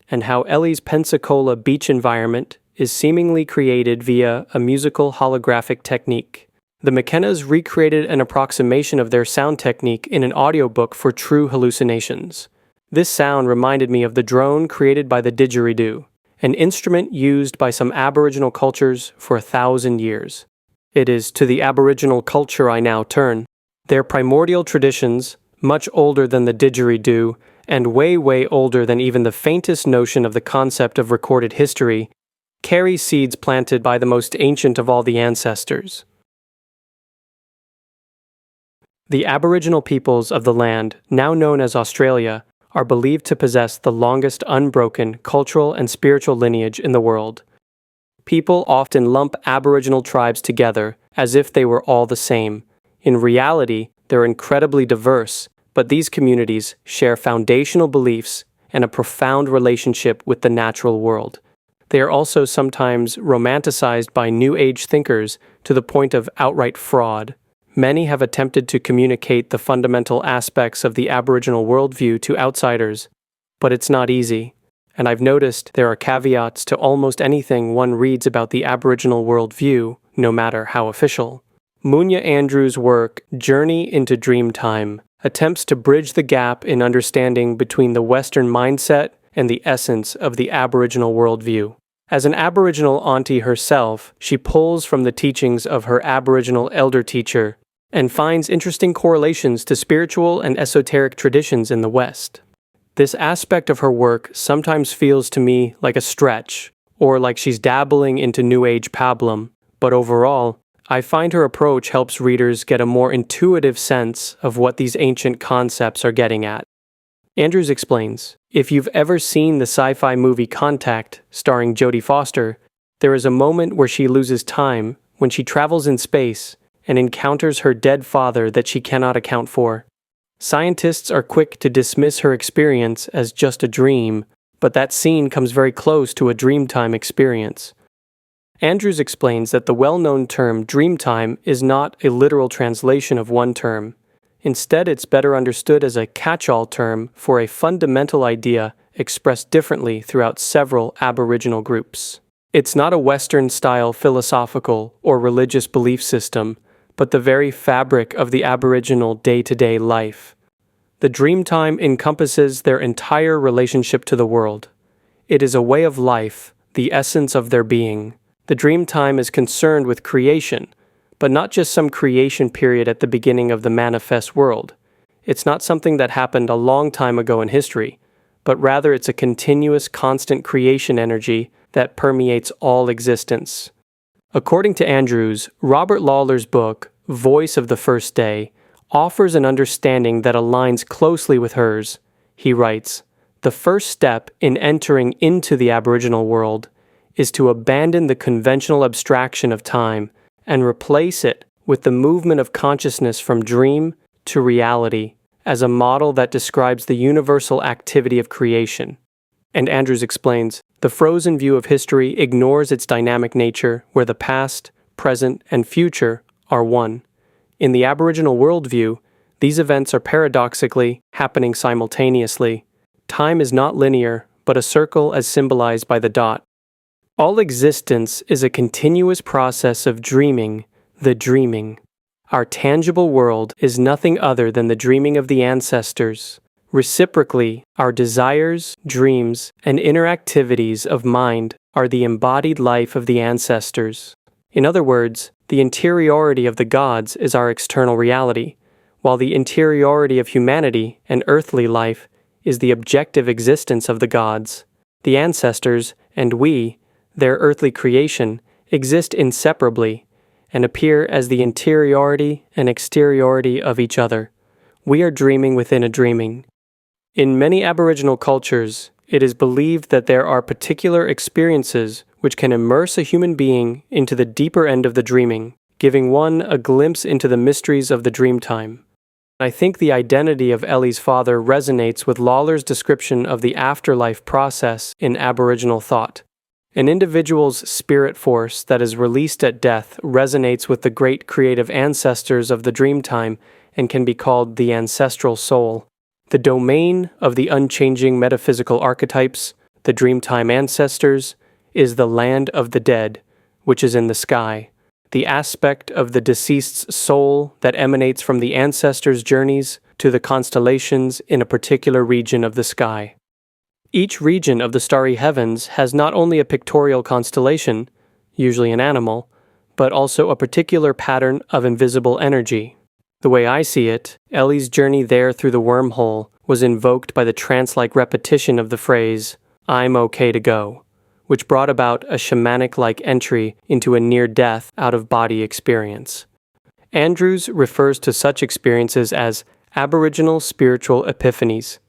and how Ellie's Pensacola beach environment is seemingly created via a musical holographic technique. The McKennas recreated an approximation of their sound technique in an audiobook for True Hallucinations. This sound reminded me of the drone created by the didgeridoo, an instrument used by some Aboriginal cultures for 1,000 years. It is to the Aboriginal culture I now turn. Their primordial traditions, much older than the didgeridoo, and way older than even the faintest notion of the concept of recorded history, carry seeds planted by the most ancient of all the ancestors. The Aboriginal peoples of the land, now known as Australia, are believed to possess the longest unbroken cultural and spiritual lineage in the world. People often lump Aboriginal tribes together as if they were all the same. In reality, they're incredibly diverse, but these communities share foundational beliefs and a profound relationship with the natural world. They are also sometimes romanticized by New Age thinkers to the point of outright fraud. Many have attempted to communicate the fundamental aspects of the Aboriginal worldview to outsiders, but it's not easy. And I've noticed there are caveats to almost anything one reads about the Aboriginal worldview, no matter how official. Munya Andrews' work, Journey into Dreamtime, attempts to bridge the gap in understanding between the Western mindset and the essence of the Aboriginal worldview. As an Aboriginal auntie herself, she pulls from the teachings of her Aboriginal elder teacher and finds interesting correlations to spiritual and esoteric traditions in the West. This aspect of her work sometimes feels to me like a stretch, or like she's dabbling into New Age pablum, but overall, I find her approach helps readers get a more intuitive sense of what these ancient concepts are getting at. Andrews explains, if you've ever seen the sci-fi movie Contact, starring Jodie Foster, there is a moment where she loses time when she travels in space and encounters her dead father that she cannot account for. Scientists are quick to dismiss her experience as just a dream, but that scene comes very close to a Dreamtime experience. Andrews explains that the well-known term Dreamtime is not a literal translation of one term. Instead, it's better understood as a catch-all term for a fundamental idea expressed differently throughout several Aboriginal groups. It's not a Western-style philosophical or religious belief system, but the very fabric of the Aboriginal day-to-day life. The Dreamtime encompasses their entire relationship to the world. It is a way of life, the essence of their being. The Dreamtime is concerned with creation, but not just some creation period at the beginning of the manifest world. It's not something that happened a long time ago in history, but rather it's a continuous, constant creation energy that permeates all existence. According to Andrews, Robert Lawlor's book, Voice of the First Day, offers an understanding that aligns closely with hers. He writes, "The first step in entering into the Aboriginal world is to abandon the conventional abstraction of time and replace it with the movement of consciousness from dream to reality as a model that describes the universal activity of creation." And Andrews explains, the frozen view of history ignores its dynamic nature where the past, present, and future are one. In the Aboriginal worldview, these events are paradoxically happening simultaneously. Time is not linear, but a circle as symbolized by the dot. All existence is a continuous process of dreaming, the dreaming. Our tangible world is nothing other than the dreaming of the ancestors. Reciprocally, our desires, dreams, and interactivities of mind are the embodied life of the ancestors. In other words, the interiority of the gods is our external reality, while the interiority of humanity and earthly life is the objective existence of the gods. The ancestors, and we, their earthly creation, exist inseparably and appear as the interiority and exteriority of each other. We are dreaming within a dreaming. In many Aboriginal cultures, it is believed that there are particular experiences which can immerse a human being into the deeper end of the dreaming, giving one a glimpse into the mysteries of the Dreamtime. I think the identity of Ellie's father resonates with Lawlor's description of the afterlife process in Aboriginal thought. An individual's spirit force that is released at death resonates with the great creative ancestors of the Dreamtime and can be called the ancestral soul. The domain of the unchanging metaphysical archetypes, the Dreamtime ancestors, is the land of the dead, which is in the sky, the aspect of the deceased's soul that emanates from the ancestors' journeys to the constellations in a particular region of the sky. Each region of the starry heavens has not only a pictorial constellation, usually an animal, but also a particular pattern of invisible energy. The way I see it, Ellie's journey there through the wormhole was invoked by the trance-like repetition of the phrase, "I'm okay to go," which brought about a shamanic-like entry into a near-death, out-of-body experience. Andrews refers to such experiences as Aboriginal spiritual epiphanies.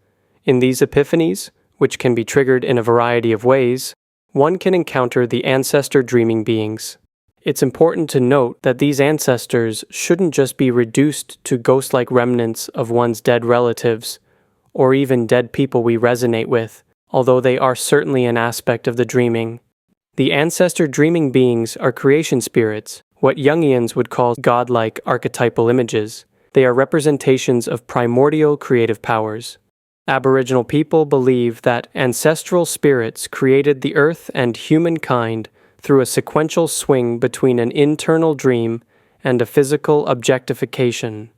In these epiphanies, which can be triggered in a variety of ways, one can encounter the ancestor dreaming beings. It's important to note that these ancestors shouldn't just be reduced to ghost-like remnants of one's dead relatives, or even dead people we resonate with, although they are certainly an aspect of the dreaming. The ancestor dreaming beings are creation spirits, what Jungians would call godlike archetypal images. They are representations of primordial creative powers. Aboriginal people believe that ancestral spirits created the earth and humankind through a sequential swing between an internal dream and a physical objectification.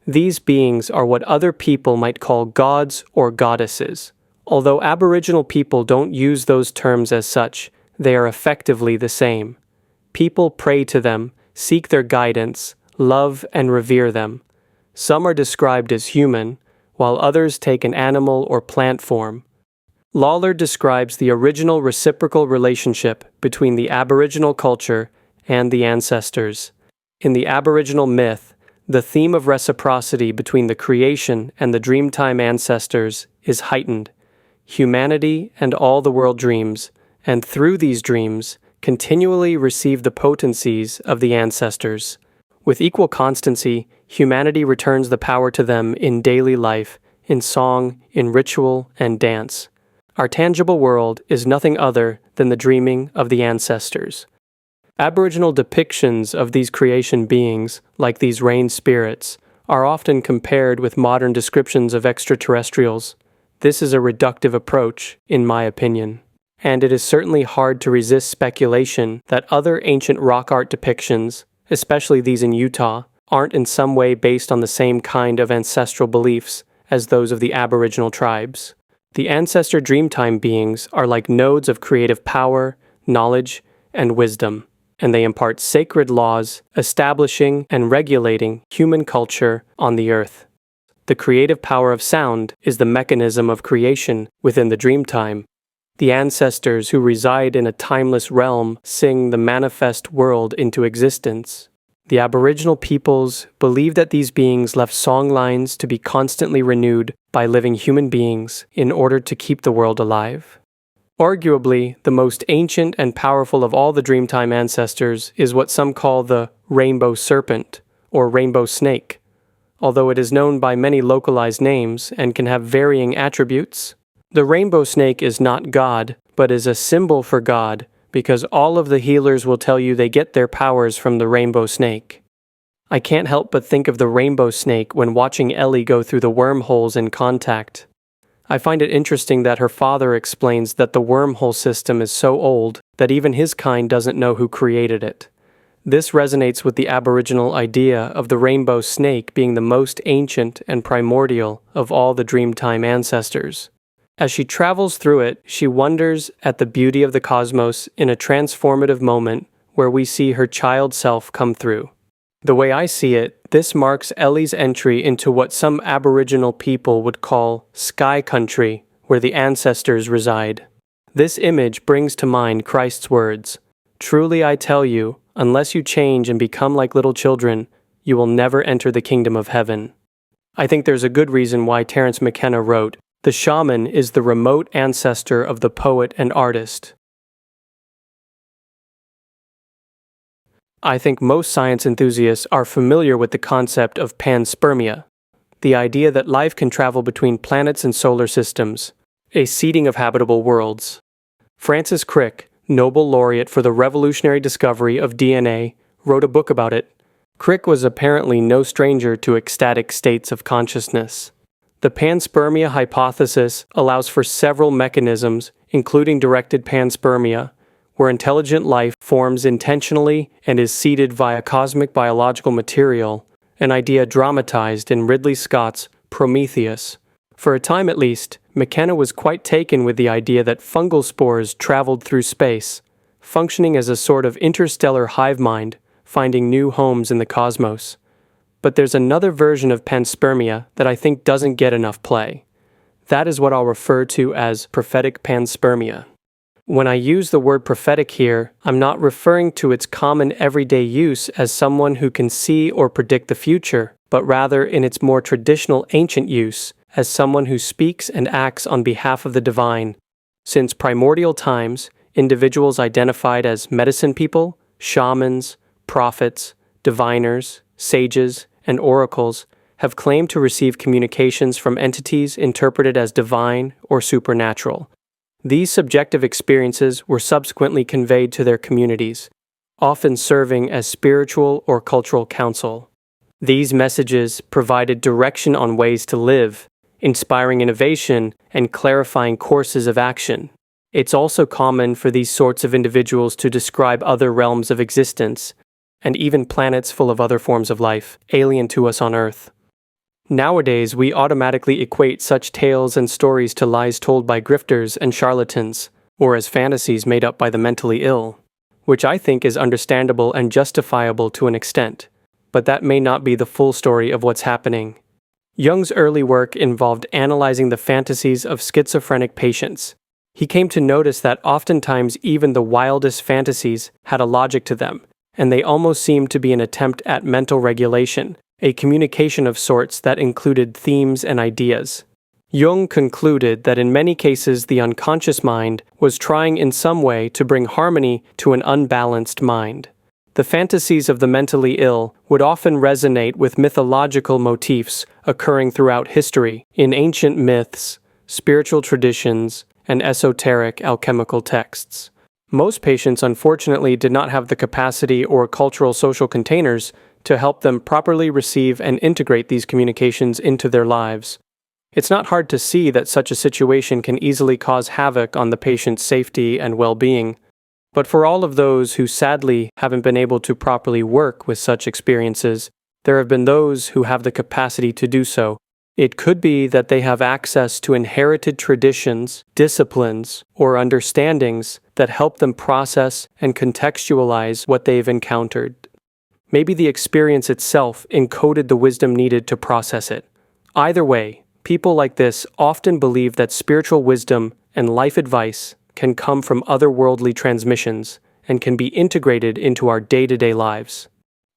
These beings are what other people might call gods or goddesses. Although Aboriginal people don't use those terms as such, they are effectively the same. People pray to them, seek their guidance, love and revere them. Some are described as human, while others take an animal or plant form. Lawlor describes the original reciprocal relationship between the Aboriginal culture and the ancestors. In the Aboriginal myth, the theme of reciprocity between the creation and the Dreamtime ancestors is heightened. Humanity and all the world dreams, and through these dreams, continually receive the potencies of the ancestors. With equal constancy, humanity returns the power to them in daily life, in song, in ritual, and dance. Our tangible world is nothing other than the dreaming of the ancestors. Aboriginal depictions of these creation beings, like these rain spirits, are often compared with modern descriptions of extraterrestrials. This is a reductive approach, in my opinion. And it is certainly hard to resist speculation that other ancient rock art depictions, especially these in Utah, aren't in some way based on the same kind of ancestral beliefs as those of the Aboriginal tribes. The ancestor Dreamtime beings are like nodes of creative power, knowledge, and wisdom, and they impart sacred laws establishing and regulating human culture on the earth. The creative power of sound is the mechanism of creation within the Dreamtime. The ancestors who reside in a timeless realm sing the manifest world into existence. The Aboriginal peoples believe that these beings left song lines to be constantly renewed by living human beings in order to keep the world alive. Arguably, the most ancient and powerful of all the Dreamtime ancestors is what some call the rainbow serpent, or rainbow snake, although it is known by many localized names and can have varying attributes. The rainbow snake is not God, but is a symbol for God, because all of the healers will tell you they get their powers from the rainbow snake. I can't help but think of the rainbow snake when watching Ellie go through the wormholes in Contact. I find it interesting that her father explains that the wormhole system is so old that even his kind doesn't know who created it. This resonates with the Aboriginal idea of the rainbow snake being the most ancient and primordial of all the Dreamtime ancestors. As she travels through it, she wonders at the beauty of the cosmos in a transformative moment where we see her child self come through. The way I see it, this marks Ellie's entry into what some Aboriginal people would call sky country, where the ancestors reside. This image brings to mind Christ's words, "Truly I tell you, unless you change and become like little children, you will never enter the kingdom of heaven." I think there's a good reason why Terence McKenna wrote, "The shaman is the remote ancestor of the poet and artist." I think most science enthusiasts are familiar with the concept of panspermia, the idea that life can travel between planets and solar systems, a seeding of habitable worlds. Francis Crick, Nobel laureate for the revolutionary discovery of DNA, wrote a book about it. Crick was apparently no stranger to ecstatic states of consciousness. The panspermia hypothesis allows for several mechanisms, including directed panspermia, where intelligent life forms intentionally and is seeded via cosmic biological material, an idea dramatized in Ridley Scott's Prometheus. For a time at least, McKenna was quite taken with the idea that fungal spores traveled through space, functioning as a sort of interstellar hive mind, finding new homes in the cosmos. But there's another version of panspermia that I think doesn't get enough play. That is what I'll refer to as prophetic panspermia. When I use the word prophetic here, I'm not referring to its common everyday use as someone who can see or predict the future, but rather in its more traditional ancient use as someone who speaks and acts on behalf of the divine. Since primordial times, individuals identified as medicine people, shamans, prophets, diviners, sages, and oracles have claimed to receive communications from entities interpreted as divine or supernatural. These subjective experiences were subsequently conveyed to their communities, often serving as spiritual or cultural counsel. These messages provided direction on ways to live, inspiring innovation, and clarifying courses of action. It's also common for these sorts of individuals to describe other realms of existence, and even planets full of other forms of life, alien to us on Earth. Nowadays, we automatically equate such tales and stories to lies told by grifters and charlatans, or as fantasies made up by the mentally ill, which I think is understandable and justifiable to an extent, but that may not be the full story of what's happening. Jung's early work involved analyzing the fantasies of schizophrenic patients. He came to notice that oftentimes even the wildest fantasies had a logic to them, and they almost seemed to be an attempt at mental regulation, a communication of sorts that included themes and ideas. Jung concluded that in many cases the unconscious mind was trying in some way to bring harmony to an unbalanced mind. The fantasies of the mentally ill would often resonate with mythological motifs occurring throughout history in ancient myths, spiritual traditions, and esoteric alchemical texts. Most patients, unfortunately, did not have the capacity or cultural social containers to help them properly receive and integrate these communications into their lives. It's not hard to see that such a situation can easily cause havoc on the patient's safety and well-being. But for all of those who sadly haven't been able to properly work with such experiences, there have been those who have the capacity to do so. It could be that they have access to inherited traditions, disciplines, or understandings that help them process and contextualize what they've encountered. Maybe the experience itself encoded the wisdom needed to process it. Either way, people like this often believe that spiritual wisdom and life advice can come from otherworldly transmissions and can be integrated into our day-to-day lives.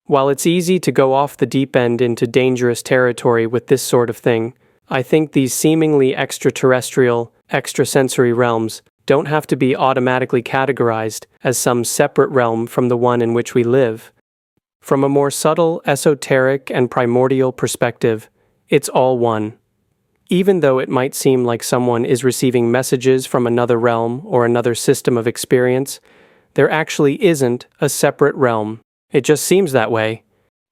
While it's easy to go off the deep end into dangerous territory with this sort of thing, I think these seemingly extraterrestrial, extrasensory realms don't have to be automatically categorized as some separate realm from the one in which we live. From a more subtle, esoteric, and primordial perspective, it's all one. Even though it might seem like someone is receiving messages from another realm or another system of experience, there actually isn't a separate realm. It just seems that way.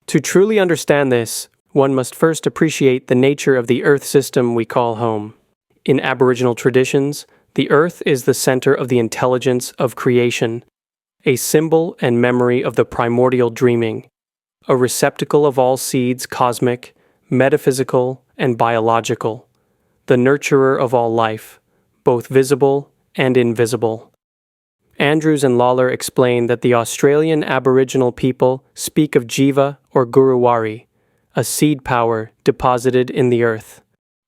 To truly understand this, one must first appreciate the nature of the Earth system we call home. In Aboriginal traditions, the Earth is the center of the intelligence of creation, a symbol and memory of the primordial dreaming, a receptacle of all seeds cosmic, metaphysical, and biological, the nurturer of all life, both visible and invisible. Andrews and Lawlor explain that the Australian Aboriginal people speak of Jiva or Guruwari, a seed power deposited in the earth.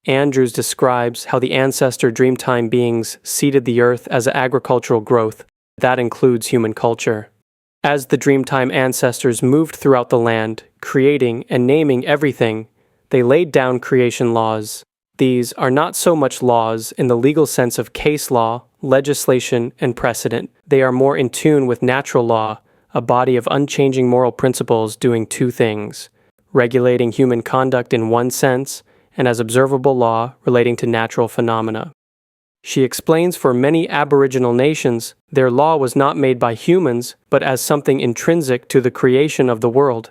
Andrews describes how the ancestor Dreamtime beings seeded the earth as agricultural growth. That includes human culture. As the Dreamtime ancestors moved throughout the land, creating and naming everything, they laid down creation laws. These are not so much laws in the legal sense of case law, legislation, and precedent. They are more in tune with natural law, a body of unchanging moral principles doing two things: regulating human conduct in one sense, and as observable law relating to natural phenomena. She explains for many Aboriginal nations, their law was not made by humans, but as something intrinsic to the creation of the world.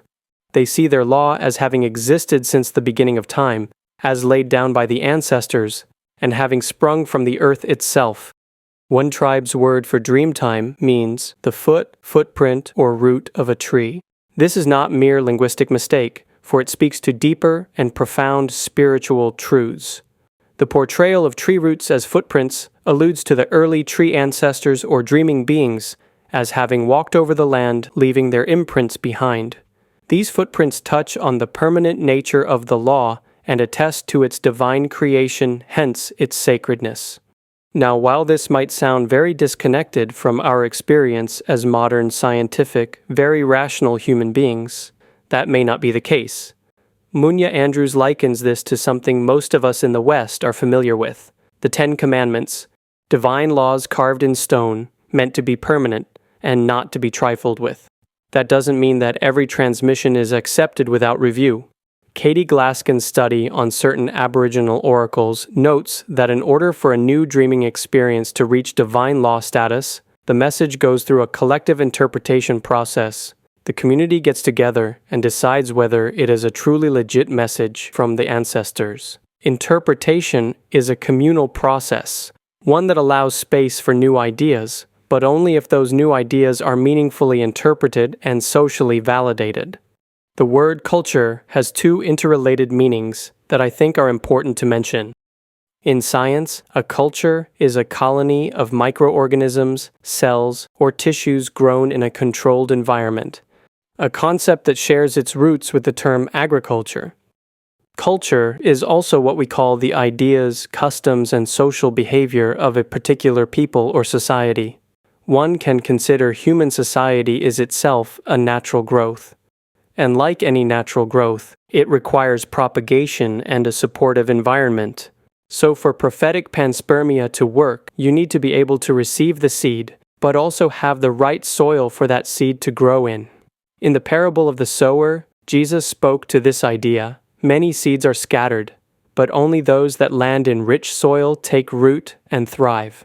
They see their law as having existed since the beginning of time, as laid down by the ancestors, and having sprung from the earth itself. One tribe's word for Dreamtime means the foot, footprint, or root of a tree. This is not mere linguistic mistake, for it speaks to deeper and profound spiritual truths. The portrayal of tree roots as footprints alludes to the early tree ancestors or dreaming beings as having walked over the land, leaving their imprints behind. These footprints touch on the permanent nature of the law and attest to its divine creation, hence its sacredness. Now, while this might sound very disconnected from our experience as modern, scientific, very rational human beings, that may not be the case. Munya Andrews likens this to something most of us in the West are familiar with: the Ten Commandments, divine laws carved in stone, meant to be permanent and not to be trifled with. That doesn't mean that every transmission is accepted without review. Katie Glaskin's study on certain Aboriginal oracles notes that in order for a new dreaming experience to reach divine law status, the message goes through a collective interpretation process. The community gets together and decides whether it is a truly legit message from the ancestors. Interpretation is a communal process, one that allows space for new ideas, but only if those new ideas are meaningfully interpreted and socially validated. The word culture has two interrelated meanings that I think are important to mention. In science, a culture is a colony of microorganisms, cells, or tissues grown in a controlled environment, a concept that shares its roots with the term agriculture. Culture is also what we call the ideas, customs, and social behavior of a particular people or society. One can consider human society is itself a natural growth. And like any natural growth, it requires propagation and a supportive environment. So for prophetic panspermia to work, you need to be able to receive the seed, but also have the right soil for that seed to grow in. In the parable of the sower, Jesus spoke to this idea. Many seeds are scattered, but only those that land in rich soil take root and thrive.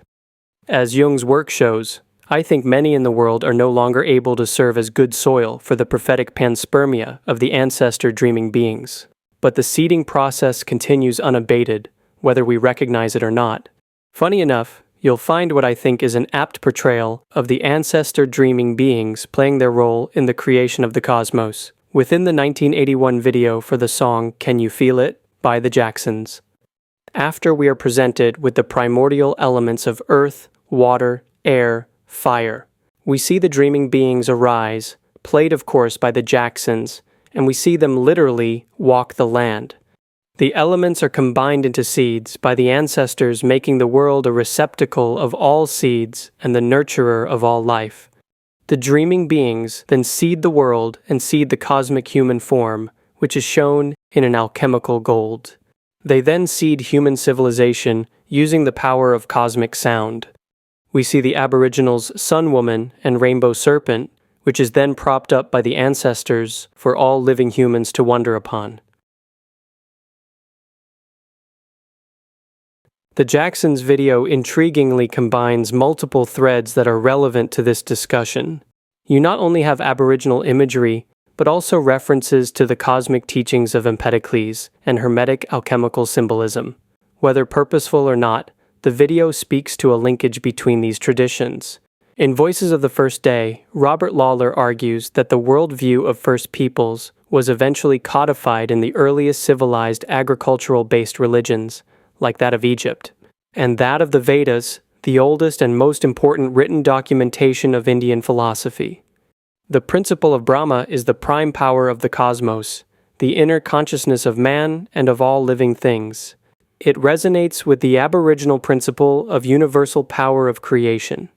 As Jung's work shows, I think many in the world are no longer able to serve as good soil for the prophetic panspermia of the ancestor dreaming beings. But the seeding process continues unabated, whether we recognize it or not. Funny enough, you'll find what I think is an apt portrayal of the ancestor dreaming beings playing their role in the creation of the cosmos, within the 1981 video for the song Can You Feel It by the Jacksons. After we are presented with the primordial elements of earth, water, air, fire, we see the dreaming beings arise, played of course by the Jacksons, and we see them literally walk the land. The elements are combined into seeds by the ancestors, making the world a receptacle of all seeds and the nurturer of all life. The dreaming beings then seed the world and seed the cosmic human form, which is shown in an alchemical gold. They then seed human civilization using the power of cosmic sound. We see the Aboriginals' Sun Woman and Rainbow Serpent, which is then propped up by the ancestors for all living humans to wonder upon. The Jacksons video intriguingly combines multiple threads that are relevant to this discussion. You not only have Aboriginal imagery, but also references to the cosmic teachings of Empedocles and Hermetic alchemical symbolism. Whether purposeful or not, the video speaks to a linkage between these traditions. In Voices of the First Day, Robert Lawlor argues that the worldview of First Peoples was eventually codified in the earliest civilized agricultural-based religions, like that of Egypt, and that of the Vedas, the oldest and most important written documentation of Indian philosophy. The principle of Brahma is the prime power of the cosmos, the inner consciousness of man and of all living things. It resonates with the Aboriginal principle of universal power of creation.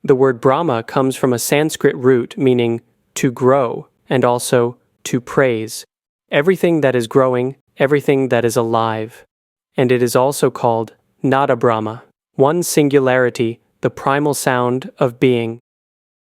The word Brahma comes from a Sanskrit root meaning to grow and also to praise, everything that is growing, everything that is alive. And it is also called Nada Brahma, one singularity, the primal sound of being.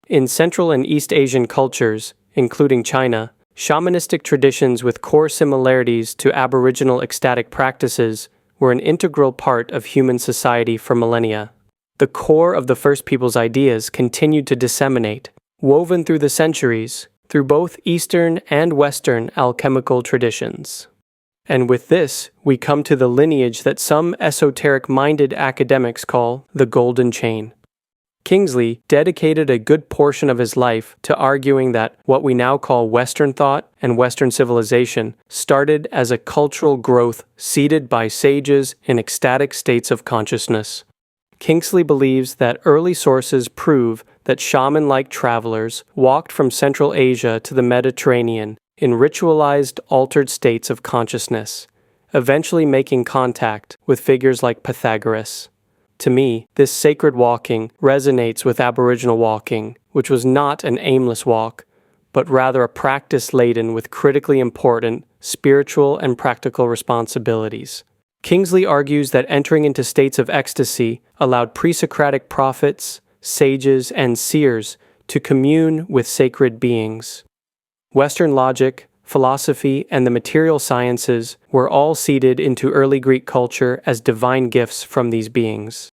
In Central and East Asian cultures, including China, shamanistic traditions with core similarities to Aboriginal ecstatic practices were an integral part of human society for millennia. The core of the First Peoples' ideas continued to disseminate, woven through the centuries, through both Eastern and Western alchemical traditions. And with this, we come to the lineage that some esoteric-minded academics call the Golden Chain. Kingsley dedicated a good portion of his life to arguing that what we now call Western thought and Western civilization started as a cultural growth seeded by sages in ecstatic states of consciousness. Kingsley believes that early sources prove that shaman-like travelers walked from Central Asia to the Mediterranean in ritualized, altered states of consciousness, eventually making contact with figures like Pythagoras. To me, this sacred walking resonates with Aboriginal walking, which was not an aimless walk, but rather a practice laden with critically important spiritual and practical responsibilities. Kingsley argues that entering into states of ecstasy allowed pre-Socratic prophets, sages, and seers to commune with sacred beings. Western logic, philosophy, and the material sciences were all seeded into early Greek culture as divine gifts from these beings.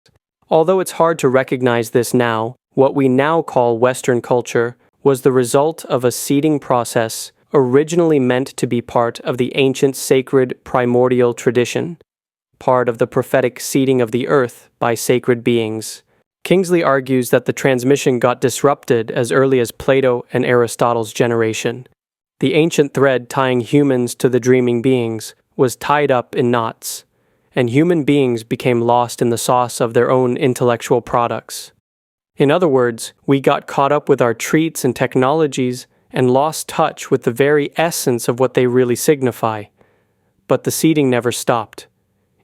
Although it's hard to recognize this now, what we now call Western culture was the result of a seeding process originally meant to be part of the ancient sacred primordial tradition, part of the prophetic seeding of the earth by sacred beings. Kingsley argues that the transmission got disrupted as early as Plato and Aristotle's generation. The ancient thread tying humans to the dreaming beings was tied up in knots, and human beings became lost in the sauce of their own intellectual products. In other words, we got caught up with our treats and technologies and lost touch with the very essence of what they really signify. But the seeding never stopped.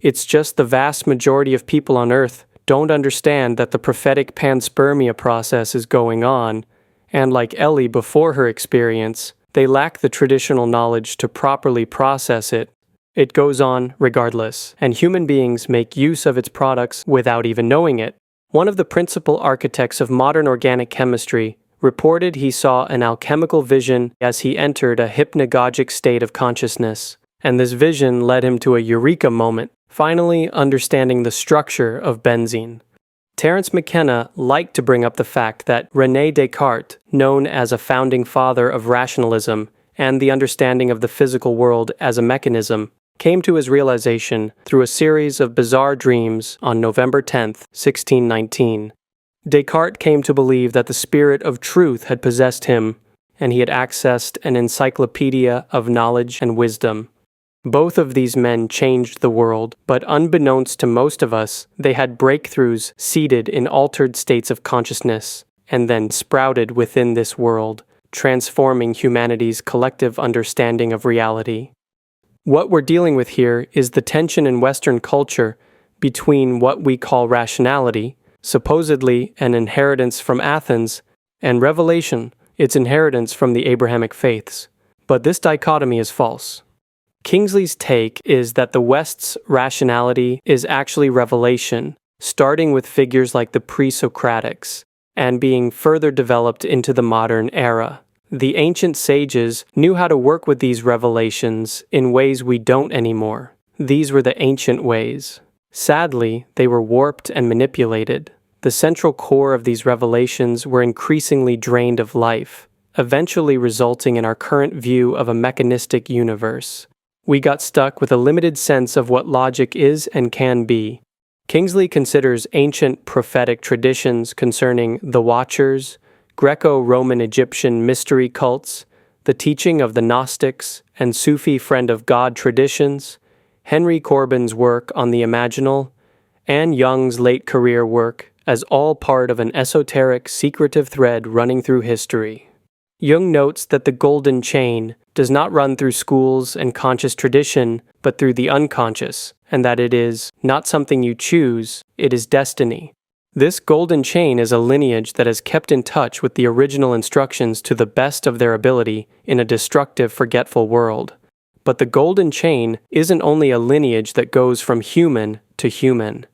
It's just the vast majority of people on Earth don't understand that the prophetic panspermia process is going on, and like Ellie before her experience, they lack the traditional knowledge to properly process it. It goes on regardless, and human beings make use of its products without even knowing it. One of the principal architects of modern organic chemistry reported he saw an alchemical vision as he entered a hypnagogic state of consciousness, and this vision led him to a eureka moment, finally understanding the structure of benzene. Terence McKenna liked to bring up the fact that René Descartes, known as a founding father of rationalism and the understanding of the physical world as a mechanism, came to his realization through a series of bizarre dreams on November 10, 1619. Descartes came to believe that the spirit of truth had possessed him, and he had accessed an encyclopedia of knowledge and wisdom. Both of these men changed the world, but unbeknownst to most of us, they had breakthroughs seated in altered states of consciousness, and then sprouted within this world, transforming humanity's collective understanding of reality. What we're dealing with here is the tension in Western culture between what we call rationality, supposedly an inheritance from Athens, and revelation, its inheritance from the Abrahamic faiths. But this dichotomy is false. Kingsley's take is that the West's rationality is actually revelation, starting with figures like the pre-Socratics, and being further developed into the modern era. The ancient sages knew how to work with these revelations in ways we don't anymore. These were the ancient ways. Sadly, they were warped and manipulated. The central core of these revelations were increasingly drained of life, eventually resulting in our current view of a mechanistic universe. We got stuck with a limited sense of what logic is and can be. Kingsley considers ancient prophetic traditions concerning the Watchers, Greco-Roman Egyptian mystery cults, the teaching of the Gnostics, and Sufi Friend of God traditions, Henry Corbin's work on the imaginal, and Jung's late career work as all part of an esoteric, secretive thread running through history. Jung notes that the golden chain does not run through schools and conscious tradition, but through the unconscious, and that it is not something you choose, it is destiny. This golden chain is a lineage that has kept in touch with the original instructions to the best of their ability in a destructive, forgetful world. But the golden chain isn't only a lineage that goes from human to human.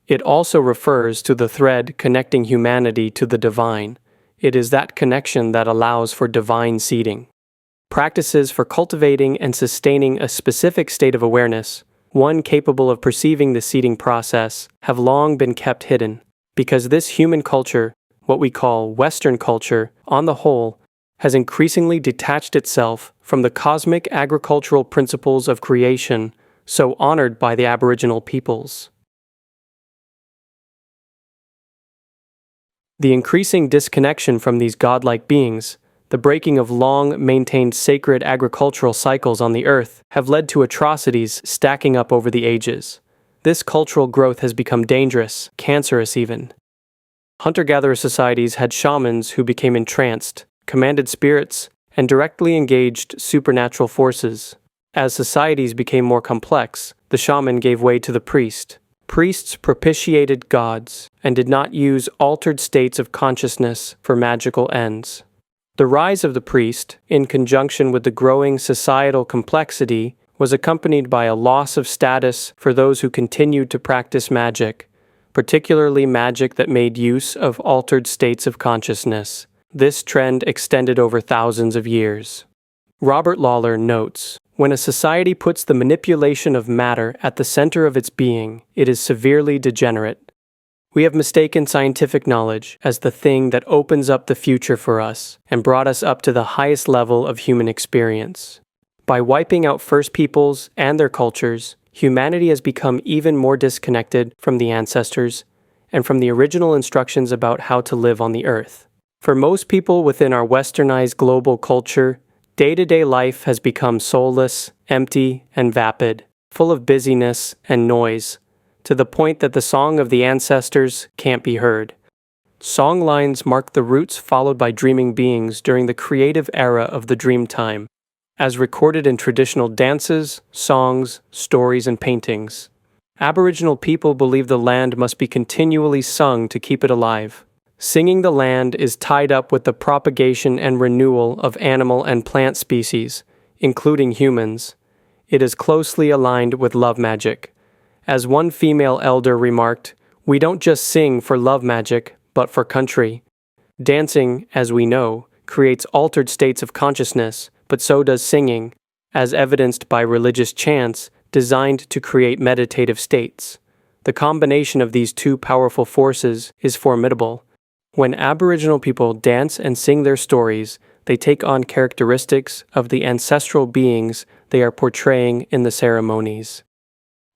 It also refers to the thread connecting humanity to the divine. It is that connection that allows for divine seeding. Practices for cultivating and sustaining a specific state of awareness, one capable of perceiving the seeding process, have long been kept hidden, because this human culture, what we call Western culture, on the whole, has increasingly detached itself from the cosmic agricultural principles of creation so honored by the Aboriginal peoples. The increasing disconnection from these godlike beings, the breaking of long-maintained sacred agricultural cycles on the earth, have led to atrocities stacking up over the ages. This cultural growth has become dangerous, cancerous even. Hunter-gatherer societies had shamans who became entranced, commanded spirits, and directly engaged supernatural forces. As societies became more complex, the shaman gave way to the priest. Priests propitiated gods and did not use altered states of consciousness for magical ends. The rise of the priest, in conjunction with the growing societal complexity, was accompanied by a loss of status for those who continued to practice magic, particularly magic that made use of altered states of consciousness. This trend extended over thousands of years. Robert Lawlor notes, "When a society puts the manipulation of matter at the center of its being, it is severely degenerate. We have mistaken scientific knowledge as the thing that opens up the future for us and brought us up to the highest level of human experience. By wiping out First Peoples and their cultures, humanity has become even more disconnected from the ancestors and from the original instructions about how to live on the earth. For most people within our westernized global culture, day-to-day life has become soulless, empty, and vapid. full of busyness and noise, to the point that the song of the ancestors can't be heard. Song lines mark the roots followed by dreaming beings during the creative era of the Dreamtime, as recorded in traditional dances, songs, stories, and paintings. Aboriginal people believe the land must be continually sung to keep it alive. Singing the land is tied up with the propagation and renewal of animal and plant species, including humans. It is closely aligned with love magic. As one female elder remarked, "We don't just sing for love magic, but for country." Dancing, as we know, creates altered states of consciousness, but so does singing, as evidenced by religious chants designed to create meditative states. The combination of these two powerful forces is formidable. When Aboriginal people dance and sing their stories, they take on characteristics of the ancestral beings they are portraying in the ceremonies.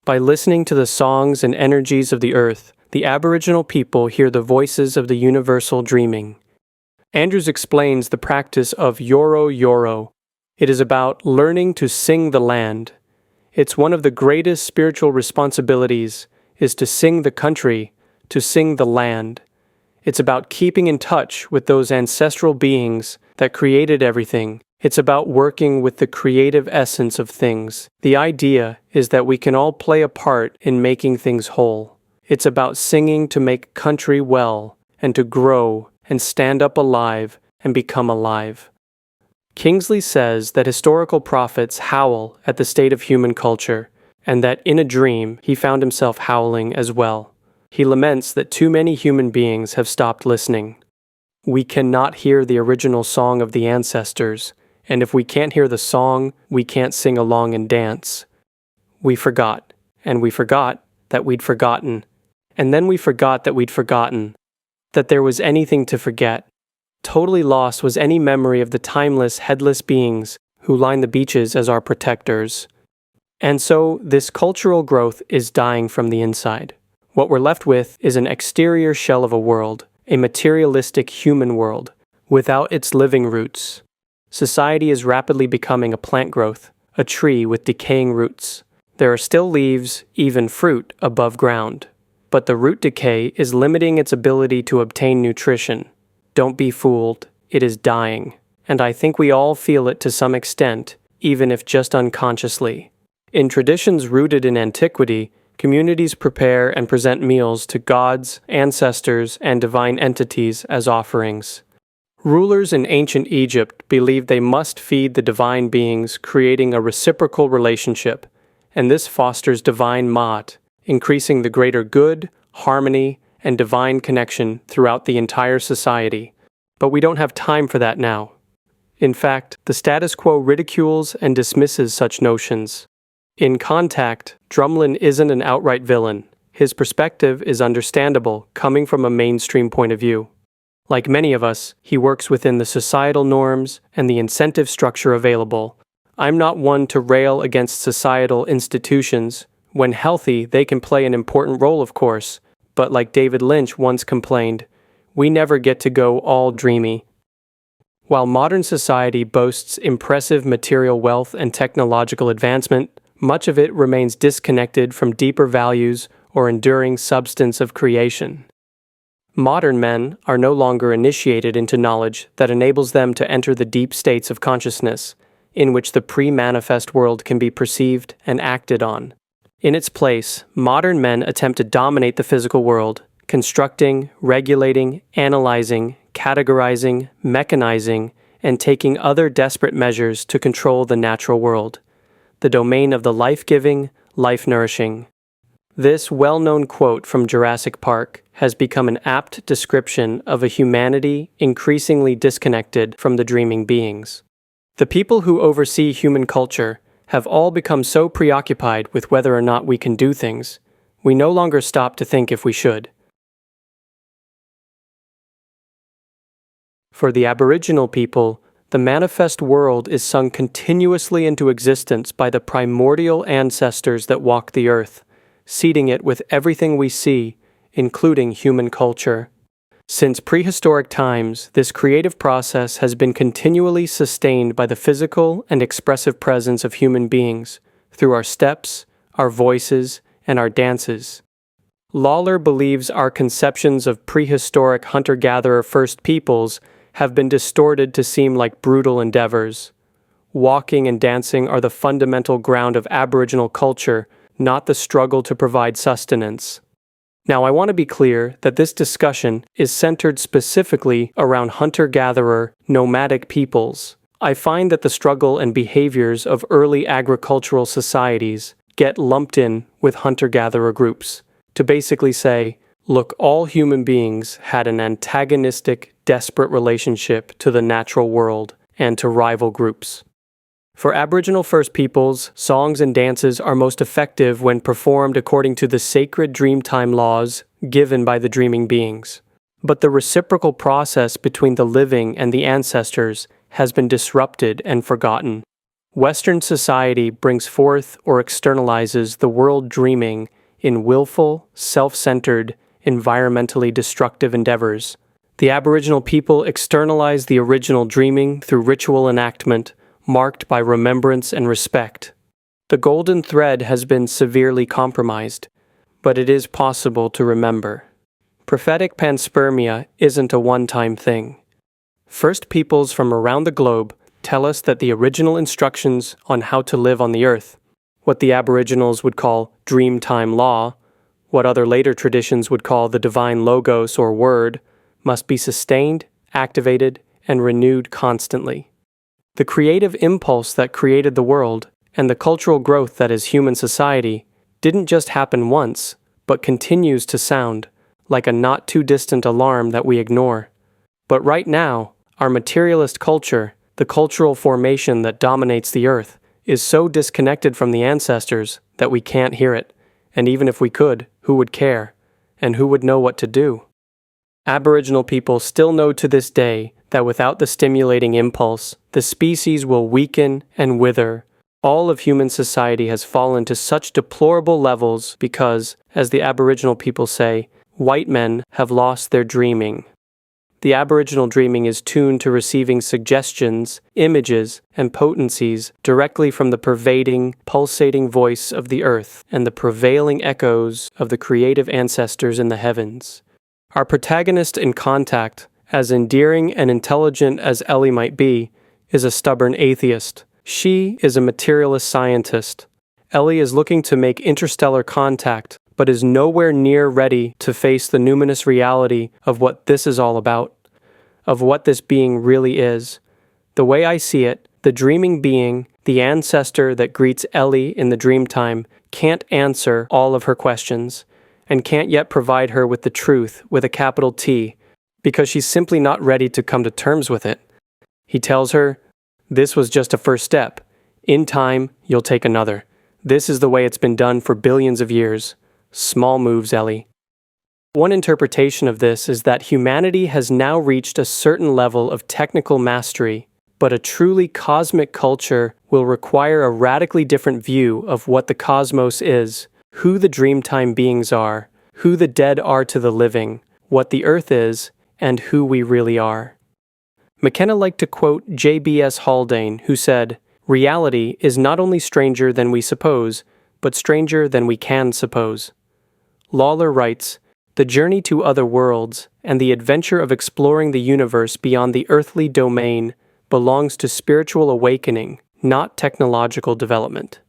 By listening to the songs and energies of the earth, the Aboriginal people hear the voices of the universal dreaming. Andrews explains the practice of Yoro Yoro. It is about learning to sing the land. It's one of the greatest spiritual responsibilities is to sing the country, to sing the land. It's about keeping in touch with those ancestral beings that created everything. It's about working with the creative essence of things. The idea is that we can all play a part in making things whole. It's about singing to make country well and to grow and stand up alive and become alive. Kingsley says that historical prophets howl at the state of human culture, and that in a dream he found himself howling as well. He laments that too many human beings have stopped listening. We cannot hear the original song of the ancestors, and if we can't hear the song, we can't sing along and dance. We forgot, and we forgot that we'd forgotten, and then we forgot that we'd forgotten, that there was anything to forget. Totally lost was any memory of the timeless, headless beings who line the beaches as our protectors. And so, this cultural growth is dying from the inside. What we're left with is an exterior shell of a world, a materialistic human world, without its living roots. Society is rapidly becoming a plant growth, a tree with decaying roots. There are still leaves, even fruit, above ground. But the root decay is limiting its ability to obtain nutrition. Don't be fooled, it is dying. And I think we all feel it to some extent, even if just unconsciously. In traditions rooted in antiquity, communities prepare and present meals to gods, ancestors, and divine entities as offerings. Rulers in ancient Egypt believed they must feed the divine beings, creating a reciprocal relationship, and this fosters divine Ma'at, increasing the greater good, harmony, and divine connection throughout the entire society. But we don't have time for that now. In fact, the status quo ridicules and dismisses such notions. In Contact, Drumlin isn't an outright villain. His perspective is understandable, coming from a mainstream point of view. Like many of us, he works within the societal norms and the incentive structure available. I'm not one to rail against societal institutions. When healthy, they can play an important role, of course, but like David Lynch once complained, we never get to go all dreamy. While modern society boasts impressive material wealth and technological advancement, much of it remains disconnected from deeper values or enduring substance of creation. Modern men are no longer initiated into knowledge that enables them to enter the deep states of consciousness, in which the pre-manifest world can be perceived and acted on. In its place, modern men attempt to dominate the physical world, constructing, regulating, analyzing, categorizing, mechanizing, and taking other desperate measures to control the natural world, the domain of the life-giving, life-nourishing. This well-known quote from Jurassic Park has become an apt description of a humanity increasingly disconnected from the dreaming beings. The people who oversee human culture have all become so preoccupied with whether or not we can do things, we no longer stop to think if we should. For the Aboriginal people, the manifest world is sung continuously into existence by the primordial ancestors that walk the earth, seeding it with everything we see, including human culture. Since prehistoric times, this creative process has been continually sustained by the physical and expressive presence of human beings through our steps, our voices, and our dances. Lawlor believes our conceptions of prehistoric hunter-gatherer First Peoples have been distorted to seem like brutal endeavors. Walking and dancing are the fundamental ground of Aboriginal culture, not the struggle to provide sustenance. Now, I want to be clear that this discussion is centered specifically around hunter-gatherer, nomadic peoples. I find that the struggle and behaviors of early agricultural societies get lumped in with hunter-gatherer groups to basically say, look, all human beings had an antagonistic, desperate relationship to the natural world and to rival groups. For Aboriginal First Peoples, songs and dances are most effective when performed according to the sacred Dreamtime laws given by the dreaming beings. But the reciprocal process between the living and the ancestors has been disrupted and forgotten. Western society brings forth or externalizes the world dreaming in willful, self-centered, environmentally destructive endeavors. The Aboriginal people externalize the original dreaming through ritual enactment, marked by remembrance and respect. The golden thread has been severely compromised, but it is possible to remember. Prophetic panspermia isn't a one-time thing. First peoples from around the globe tell us that the original instructions on how to live on the earth, what the Aboriginals would call Dreamtime law, what other later traditions would call the divine logos or word, must be sustained, activated, and renewed constantly. The creative impulse that created the world and the cultural growth that is human society didn't just happen once, but continues to sound like a not-too-distant alarm that we ignore. But right now, our materialist culture, the cultural formation that dominates the earth, is so disconnected from the ancestors that we can't hear it, and even if we could, who would care, and who would know what to do? Aboriginal people still know to this day that without the stimulating impulse, the species will weaken and wither. All of human society has fallen to such deplorable levels because, as the Aboriginal people say, white men have lost their dreaming. The Aboriginal dreaming is tuned to receiving suggestions, images, and potencies directly from the pervading, pulsating voice of the earth and the prevailing echoes of the creative ancestors in the heavens. Our protagonist in Contact, as endearing and intelligent as Ellie might be, is a stubborn atheist. She is a materialist scientist. Ellie is looking to make interstellar contact, but is nowhere near ready to face the numinous reality of what this is all about, of what this being really is. The way I see it, the dreaming being, the ancestor that greets Ellie in the Dreamtime, can't answer all of her questions, and can't yet provide her with the truth with a capital T, because she's simply not ready to come to terms with it. He tells her, "This was just a first step. In time, you'll take another. This is the way it's been done for billions of years. Small moves, Ellie." One interpretation of this is that humanity has now reached a certain level of technical mastery, but a truly cosmic culture will require a radically different view of what the cosmos is, who the Dreamtime beings are, who the dead are to the living, what the earth is, and who we really are. McKenna liked to quote J.B.S. Haldane, who said, "Reality is not only stranger than we suppose, but stranger than we can suppose." Lawlor writes, "The journey to other worlds and the adventure of exploring the universe beyond the earthly domain belongs to spiritual awakening, not technological development."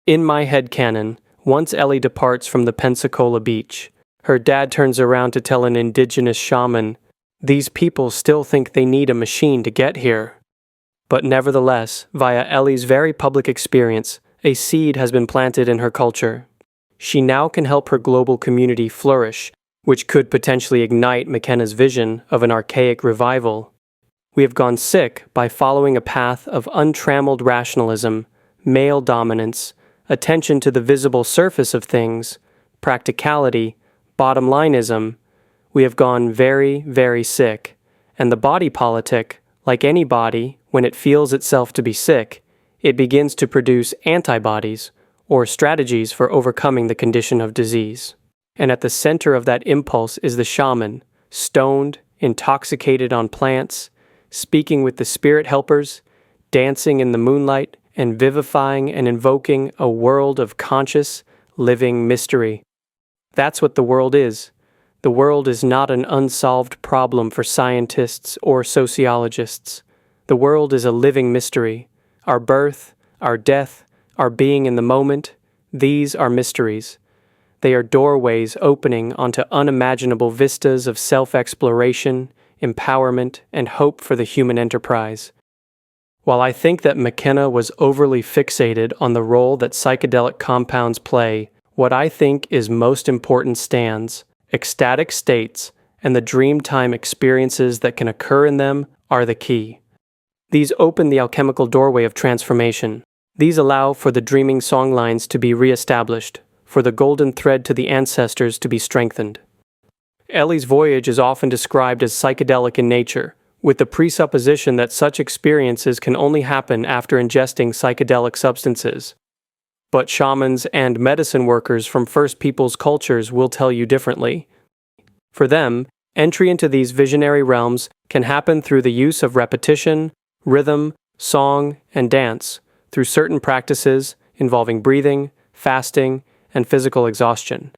In my headcanon, once Ellie departs from the Pensacola beach, her dad turns around to tell an indigenous shaman, "These people still think they need a machine to get here." But nevertheless, via Ellie's very public experience, a seed has been planted in her culture. She now can help her global community flourish, which could potentially ignite McKenna's vision of an archaic revival. We have gone sick by following a path of untrammeled rationalism, male dominance, attention to the visible surface of things, practicality, bottom-lineism. We have gone very, very sick, and the body politic, like any body, when it feels itself to be sick, it begins to produce antibodies, or strategies for overcoming the condition of disease. And at the center of that impulse is the shaman, stoned, intoxicated on plants, speaking with the spirit helpers, dancing in the moonlight, and vivifying and invoking a world of conscious, living mystery. That's what the world is. The world is not an unsolved problem for scientists or sociologists. The world is a living mystery. Our birth, our death, our being in the moment, these are mysteries. They are doorways opening onto unimaginable vistas of self-exploration, empowerment, and hope for the human enterprise. While I think that McKenna was overly fixated on the role that psychedelic compounds play, what I think is most important stands. Ecstatic states and the dreamtime experiences that can occur in them are the key. These open the alchemical doorway of transformation. These allow for the dreaming songlines to be re-established, for the golden thread to the ancestors to be strengthened. Ellie's voyage is often described as psychedelic in nature, with the presupposition that such experiences can only happen after ingesting psychedelic substances. But shamans and medicine workers from First Peoples cultures will tell you differently. For them, entry into these visionary realms can happen through the use of repetition, rhythm, song, and dance, through certain practices involving breathing, fasting, and physical exhaustion.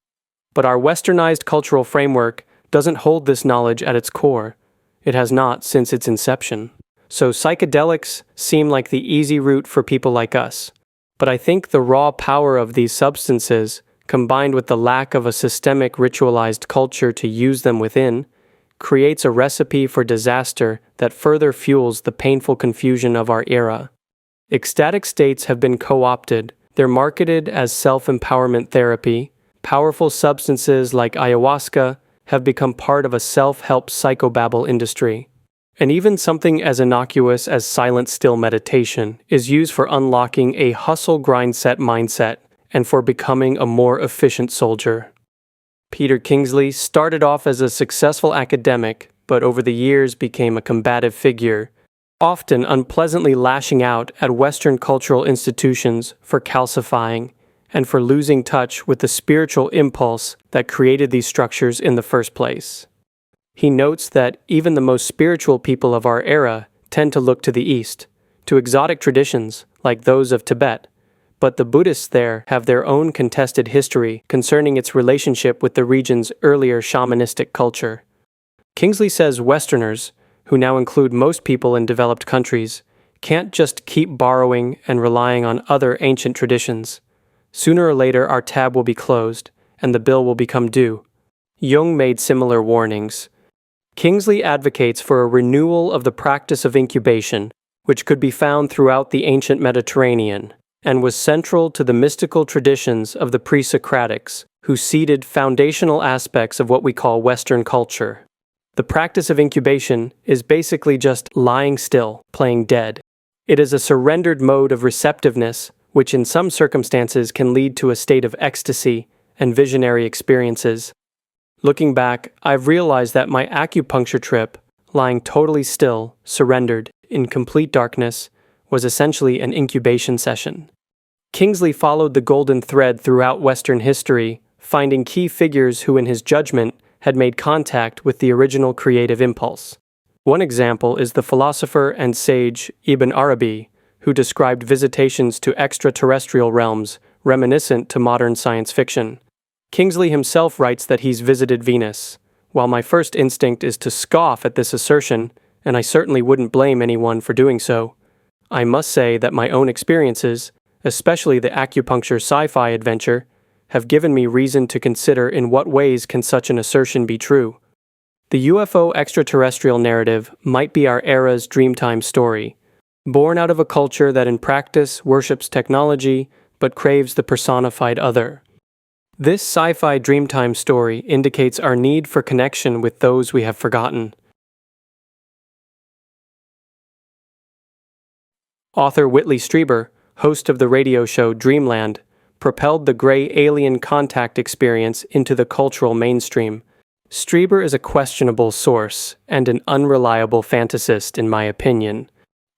But our westernized cultural framework doesn't hold this knowledge at its core. It has not since its inception. So psychedelics seem like the easy route for people like us. But I think the raw power of these substances, combined with the lack of a systemic ritualized culture to use them within, creates a recipe for disaster that further fuels the painful confusion of our era. Ecstatic states have been co-opted. They're marketed as self-empowerment therapy. Powerful substances like ayahuasca have become part of a self-help psychobabble industry. And even something as innocuous as silent still meditation is used for unlocking a hustle grind set mindset and for becoming a more efficient soldier. Peter Kingsley started off as a successful academic, but over the years became a combative figure, often unpleasantly lashing out at Western cultural institutions for calcifying and for losing touch with the spiritual impulse that created these structures in the first place. He notes that even the most spiritual people of our era tend to look to the East, to exotic traditions like those of Tibet, but the Buddhists there have their own contested history concerning its relationship with the region's earlier shamanistic culture. Kingsley says Westerners, who now include most people in developed countries, can't just keep borrowing and relying on other ancient traditions. Sooner or later our tab will be closed, and the bill will become due. Jung made similar warnings. Kingsley advocates for a renewal of the practice of incubation, which could be found throughout the ancient Mediterranean, and was central to the mystical traditions of the pre-Socratics, who seeded foundational aspects of what we call Western culture. The practice of incubation is basically just lying still, playing dead. It is a surrendered mode of receptiveness, which in some circumstances can lead to a state of ecstasy and visionary experiences. Looking back, I've realized that my acupuncture trip, lying totally still, surrendered, in complete darkness, was essentially an incubation session. Kingsley followed the golden thread throughout Western history, finding key figures who, in his judgment, had made contact with the original creative impulse. One example is the philosopher and sage Ibn Arabi, who described visitations to extraterrestrial realms reminiscent to modern science fiction. Kingsley himself writes that he's visited Venus. While my first instinct is to scoff at this assertion, and I certainly wouldn't blame anyone for doing so, I must say that my own experiences, especially the acupuncture sci-fi adventure, have given me reason to consider in what ways can such an assertion be true. The UFO extraterrestrial narrative might be our era's Dreamtime story, born out of a culture that in practice worships technology but craves the personified other. This sci-fi Dreamtime story indicates our need for connection with those we have forgotten. Author Whitley Strieber, host of the radio show Dreamland, propelled the gray alien contact experience into the cultural mainstream. Strieber is a questionable source and an unreliable fantasist in my opinion,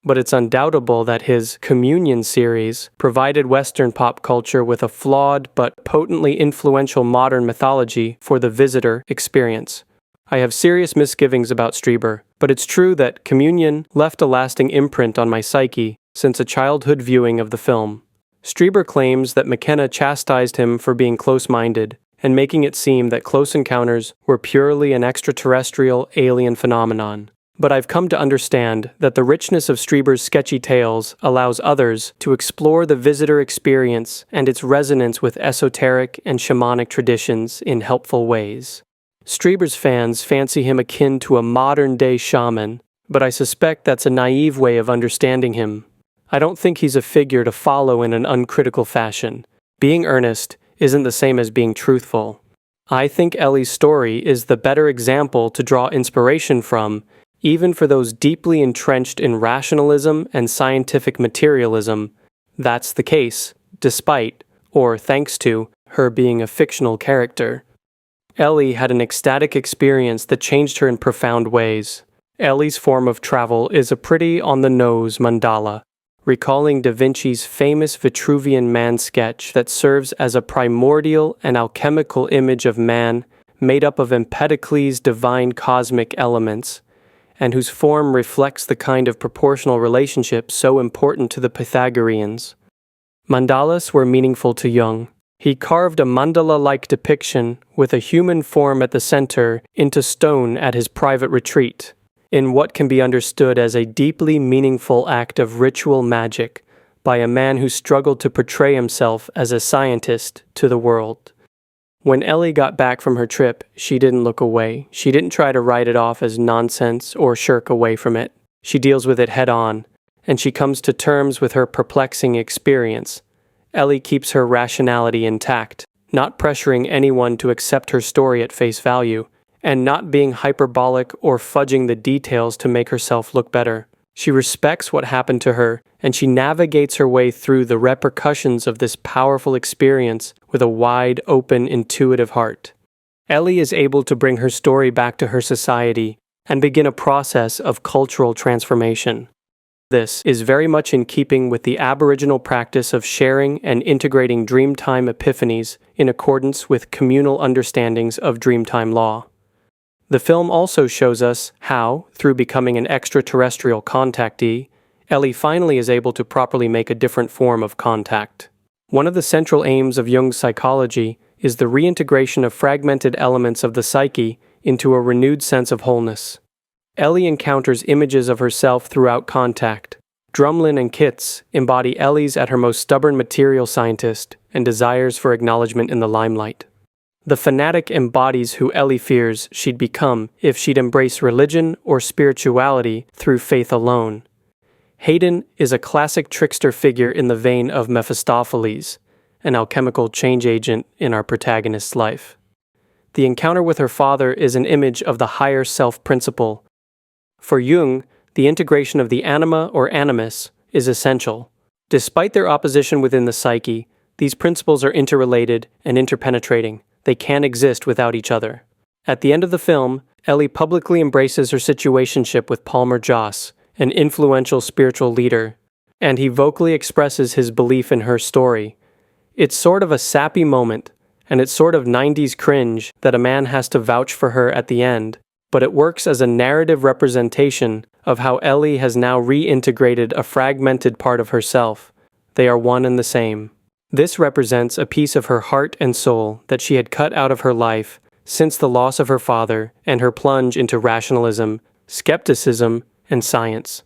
but it's undoubtable that his Communion series provided Western pop culture with a flawed but potently influential modern mythology for the visitor experience. I have serious misgivings about Strieber, but it's true that Communion left a lasting imprint on my psyche since a childhood viewing of the film. Strieber claims that McKenna chastised him for being close-minded and making it seem that close encounters were purely an extraterrestrial alien phenomenon. But I've come to understand that the richness of Strieber's sketchy tales allows others to explore the visitor experience and its resonance with esoteric and shamanic traditions in helpful ways. Strieber's fans fancy him akin to a modern-day shaman, but I suspect that's a naive way of understanding him. I don't think he's a figure to follow in an uncritical fashion. Being earnest isn't the same as being truthful. I think Ellie's story is the better example to draw inspiration from, even for those deeply entrenched in rationalism and scientific materialism. That's the case, despite, or thanks to, her being a fictional character. Ellie had an ecstatic experience that changed her in profound ways. Ellie's form of travel is a pretty on-the-nose mandala, recalling Da Vinci's famous Vitruvian Man sketch that serves as a primordial and alchemical image of man made up of Empedocles' divine cosmic elements, and whose form reflects the kind of proportional relationship so important to the Pythagoreans. Mandalas were meaningful to Jung. He carved a mandala-like depiction with a human form at the center into stone at his private retreat, in what can be understood as a deeply meaningful act of ritual magic by a man who struggled to portray himself as a scientist to the world. When Ellie got back from her trip, she didn't look away. She didn't try to write it off as nonsense or shirk away from it. She deals with it head-on, and she comes to terms with her perplexing experience. Ellie keeps her rationality intact, not pressuring anyone to accept her story at face value, and not being hyperbolic or fudging the details to make herself look better. She respects what happened to her, and she navigates her way through the repercussions of this powerful experience with a wide, open, intuitive heart. Ellie is able to bring her story back to her society and begin a process of cultural transformation. This is very much in keeping with the Aboriginal practice of sharing and integrating Dreamtime Epiphanies in accordance with communal understandings of Dreamtime law. The film also shows us how, through becoming an extraterrestrial contactee, Ellie finally is able to properly make a different form of contact. One of the central aims of Jung's psychology is the reintegration of fragmented elements of the psyche into a renewed sense of wholeness. Ellie encounters images of herself throughout contact. Drumlin and Kitts embody Ellie's at her most stubborn material scientist and desires for acknowledgement in the limelight. The fanatic embodies who Ellie fears she'd become if she'd embrace religion or spirituality through faith alone. Hayden is a classic trickster figure in the vein of Mephistopheles, an alchemical change agent in our protagonist's life. The encounter with her father is an image of the higher self principle. For Jung, the integration of the anima or animus is essential. Despite their opposition within the psyche, these principles are interrelated and interpenetrating. They can't exist without each other. At the end of the film, Ellie publicly embraces her situationship with Palmer Joss, an influential spiritual leader, and he vocally expresses his belief in her story. It's sort of a sappy moment, and it's sort of 90s cringe that a man has to vouch for her at the end, but it works as a narrative representation of how Ellie has now reintegrated a fragmented part of herself. They are one and the same. This represents a piece of her heart and soul that she had cut out of her life since the loss of her father and her plunge into rationalism, skepticism, and science.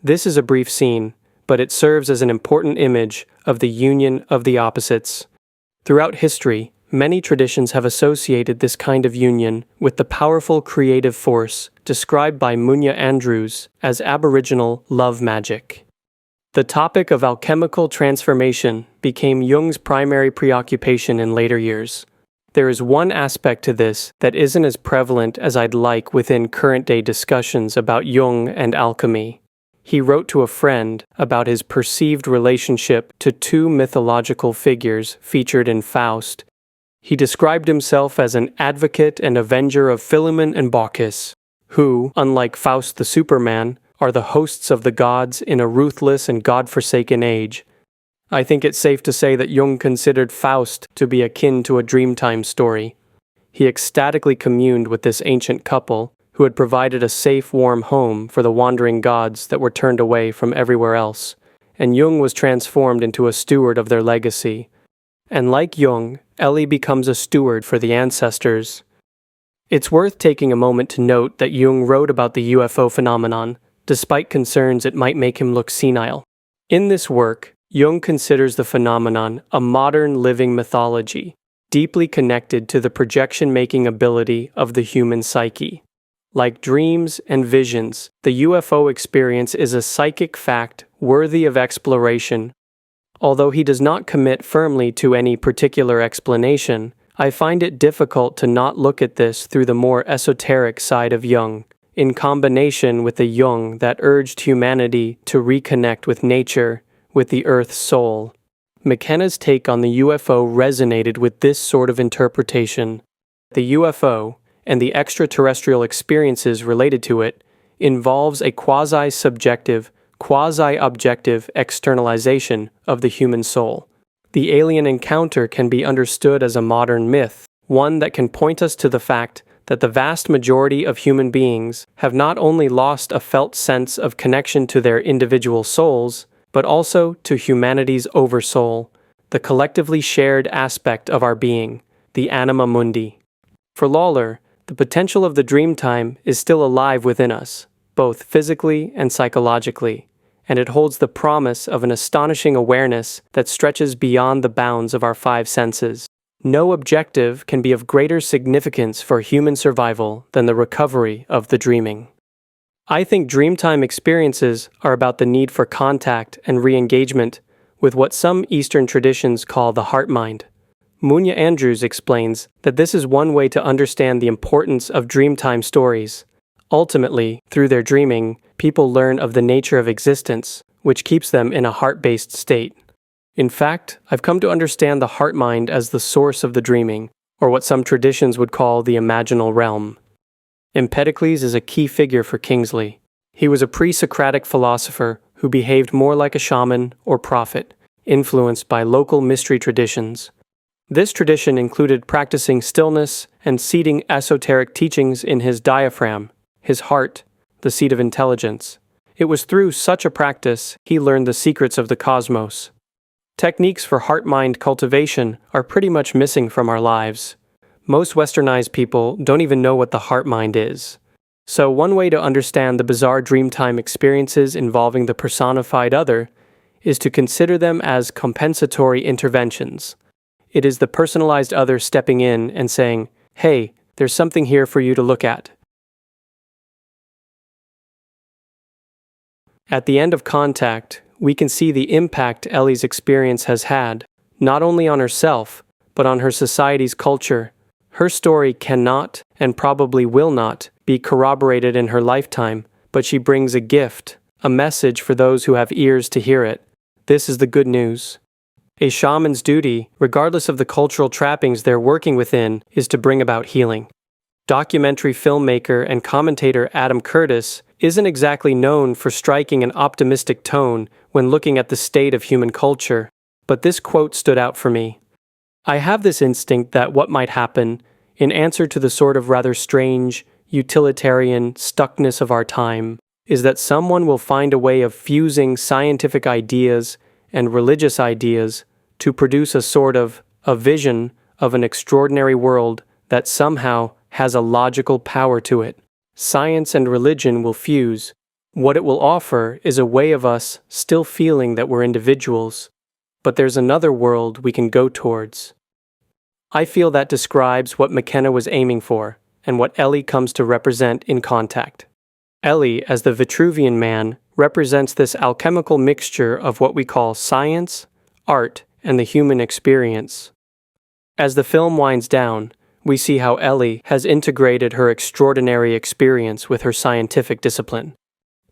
This is a brief scene, but it serves as an important image of the union of the opposites. Throughout history, many traditions have associated this kind of union with the powerful creative force described by Munya Andrews as Aboriginal love magic. The topic of alchemical transformation became Jung's primary preoccupation in later years. There is one aspect to this that isn't as prevalent as I'd like within current-day discussions about Jung and alchemy. He wrote to a friend about his perceived relationship to two mythological figures featured in Faust. He described himself as an advocate and avenger of Philemon and Bacchus, who, unlike Faust the Superman, are the hosts of the gods in a ruthless and god-forsaken age. I think it's safe to say that Jung considered Faust to be akin to a Dreamtime story. He ecstatically communed with this ancient couple, who had provided a safe, warm home for the wandering gods that were turned away from everywhere else, and Jung was transformed into a steward of their legacy. And like Jung, Ellie becomes a steward for the ancestors. It's worth taking a moment to note that Jung wrote about the UFO phenomenon, despite concerns it might make him look senile. In this work, Jung considers the phenomenon a modern living mythology, deeply connected to the projection-making ability of the human psyche. Like dreams and visions, the UFO experience is a psychic fact worthy of exploration. Although he does not commit firmly to any particular explanation, I find it difficult to not look at this through the more esoteric side of Jung, in combination with the Jung that urged humanity to reconnect with nature, with the Earth's soul. McKenna's take on the UFO resonated with this sort of interpretation. The UFO, and the extraterrestrial experiences related to it, involves a quasi-subjective, quasi-objective externalization of the human soul. The alien encounter can be understood as a modern myth, one that can point us to the fact that the vast majority of human beings have not only lost a felt sense of connection to their individual souls, but also to humanity's oversoul, the collectively shared aspect of our being, the anima mundi. For Lawlor, the potential of the dreamtime is still alive within us, both physically and psychologically, and it holds the promise of an astonishing awareness that stretches beyond the bounds of our five senses. No objective can be of greater significance for human survival than the recovery of the dreaming. I think dreamtime experiences are about the need for contact and re-engagement with what some Eastern traditions call the heart-mind. Munya Andrews explains that this is one way to understand the importance of dreamtime stories. Ultimately, through their dreaming, people learn of the nature of existence, which keeps them in a heart-based state. In fact, I've come to understand the heart-mind as the source of the dreaming, or what some traditions would call the imaginal realm. Empedocles is a key figure for Kingsley. He was a pre-Socratic philosopher who behaved more like a shaman or prophet, influenced by local mystery traditions. This tradition included practicing stillness and seating esoteric teachings in his diaphragm, his heart, the seat of intelligence. It was through such a practice he learned the secrets of the cosmos. Techniques for heart-mind cultivation are pretty much missing from our lives. Most westernized people don't even know what the heart-mind is. So one way to understand the bizarre dreamtime experiences involving the personified other is to consider them as compensatory interventions. It is the personalized other stepping in and saying, "Hey, there's something here for you to look at." At the end of Contact, we can see the impact Ellie's experience has had, not only on herself, but on her society's culture. Her story cannot, and probably will not, be corroborated in her lifetime, but she brings a gift, a message for those who have ears to hear it. This is the good news. A shaman's duty, regardless of the cultural trappings they're working within, is to bring about healing. Documentary filmmaker and commentator Adam Curtis isn't exactly known for striking an optimistic tone when looking at the state of human culture, but this quote stood out for me. "I have this instinct that what might happen, in answer to the sort of rather strange, utilitarian stuckness of our time, is that someone will find a way of fusing scientific ideas and religious ideas to produce a sort of a vision of an extraordinary world that somehow has a logical power to it. Science and religion will fuse. What it will offer is a way of us still feeling that we're individuals, but there's another world we can go towards." I feel that describes what McKenna was aiming for, and what Ellie comes to represent in Contact. Ellie, as the Vitruvian man, represents this alchemical mixture of what we call science, art, and the human experience. As the film winds down, we see how Ellie has integrated her extraordinary experience with her scientific discipline,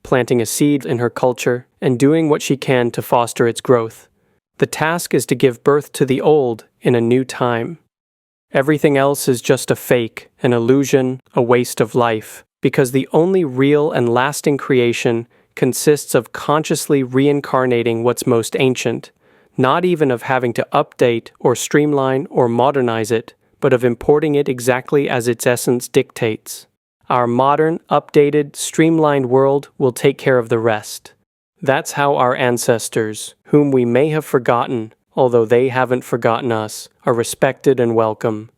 planting a seed in her culture and doing what she can to foster its growth. The task is to give birth to the old in a new time. Everything else is just a fake, an illusion, a waste of life, because the only real and lasting creation consists of consciously reincarnating what's most ancient, not even of having to update or streamline or modernize it, but of importing it exactly as its essence dictates. Our modern, updated, streamlined world will take care of the rest. That's how our ancestors, whom we may have forgotten, although they haven't forgotten us, are respected and welcome.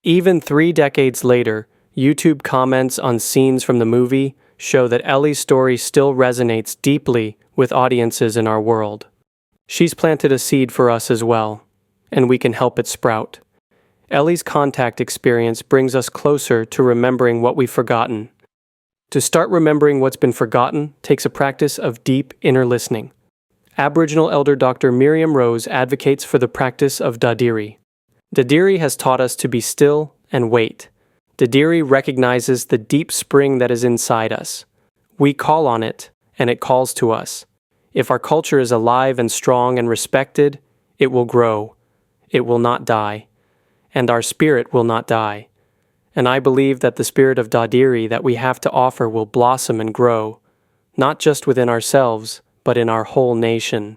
Even 3 decades later, YouTube comments on scenes from the movie show that Ellie's story still resonates deeply with audiences in our world. She's planted a seed for us as well, and we can help it sprout. Ellie's contact experience brings us closer to remembering what we've forgotten. To start remembering what's been forgotten takes a practice of deep inner listening. Aboriginal elder Dr. Miriam Rose advocates for the practice of Dadirri. Dadirri has taught us to be still and wait. Dadirri recognizes the deep spring that is inside us. We call on it, and it calls to us. If our culture is alive and strong and respected, it will grow. It will not die. And our spirit will not die. And I believe that the spirit of Dadirri that we have to offer will blossom and grow, not just within ourselves, but in our whole nation.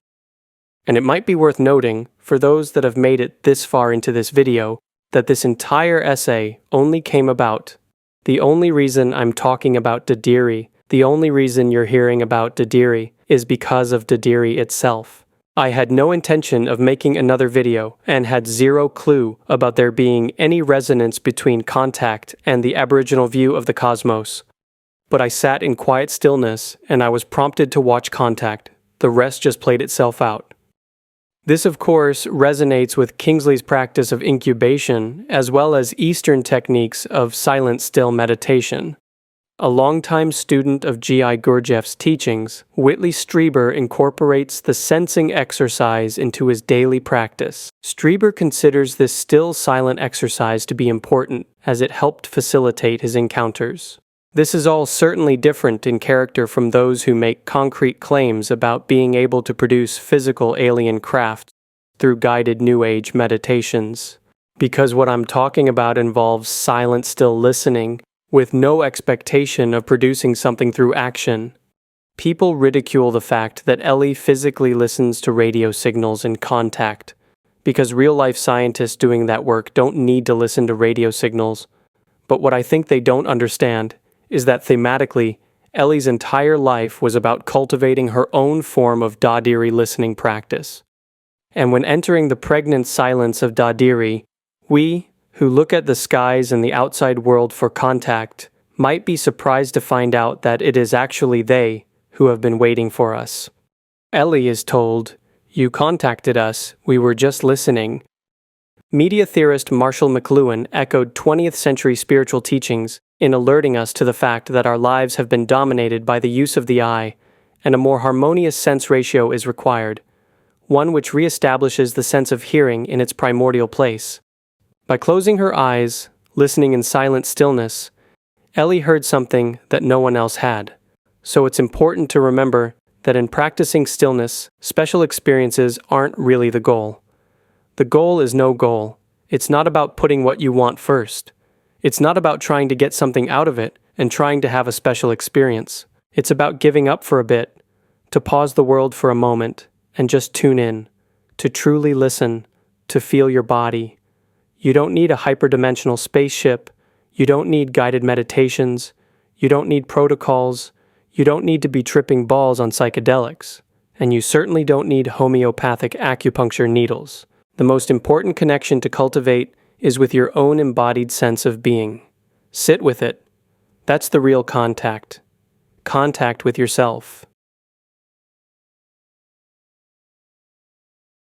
And it might be worth noting, for those that have made it this far into this video, that this entire essay only came about. The only reason I'm talking about Dadirri, the only reason you're hearing about Dadirri, is because of Dadirri itself. I had no intention of making another video and had zero clue about there being any resonance between contact and the Aboriginal view of the cosmos. But I sat in quiet stillness and I was prompted to watch contact. The rest just played itself out. This, of course, resonates with Kingsley's practice of incubation as well as Eastern techniques of silent still meditation. A longtime student of G.I. Gurdjieff's teachings, Whitley Strieber incorporates the sensing exercise into his daily practice. Strieber considers this still silent exercise to be important as it helped facilitate his encounters. This is all certainly different in character from those who make concrete claims about being able to produce physical alien craft through guided New Age meditations. Because what I'm talking about involves silent still listening, with no expectation of producing something through action. People ridicule the fact that Ellie physically listens to radio signals in contact, because real-life scientists doing that work don't need to listen to radio signals. But what I think they don't understand is that thematically, Ellie's entire life was about cultivating her own form of Dadirri listening practice. And when entering the pregnant silence of Dadirri, we, who look at the skies and the outside world for contact, might be surprised to find out that it is actually they who have been waiting for us. Ellie is told, "You contacted us, we were just listening." Media theorist Marshall McLuhan echoed 20th century spiritual teachings in alerting us to the fact that our lives have been dominated by the use of the eye, and a more harmonious sense ratio is required, one which reestablishes the sense of hearing in its primordial place. By closing her eyes, listening in silent stillness, Ellie heard something that no one else had. So it's important to remember that in practicing stillness, special experiences aren't really the goal. The goal is no goal. It's not about putting what you want first. It's not about trying to get something out of it and trying to have a special experience. It's about giving up for a bit, to pause the world for a moment and just tune in, to truly listen, to feel your body. You don't need a hyperdimensional spaceship. You don't need guided meditations. You don't need protocols. You don't need to be tripping balls on psychedelics. And you certainly don't need homeopathic acupuncture needles. The most important connection to cultivate is with your own embodied sense of being. Sit with it. That's the real contact. Contact with yourself.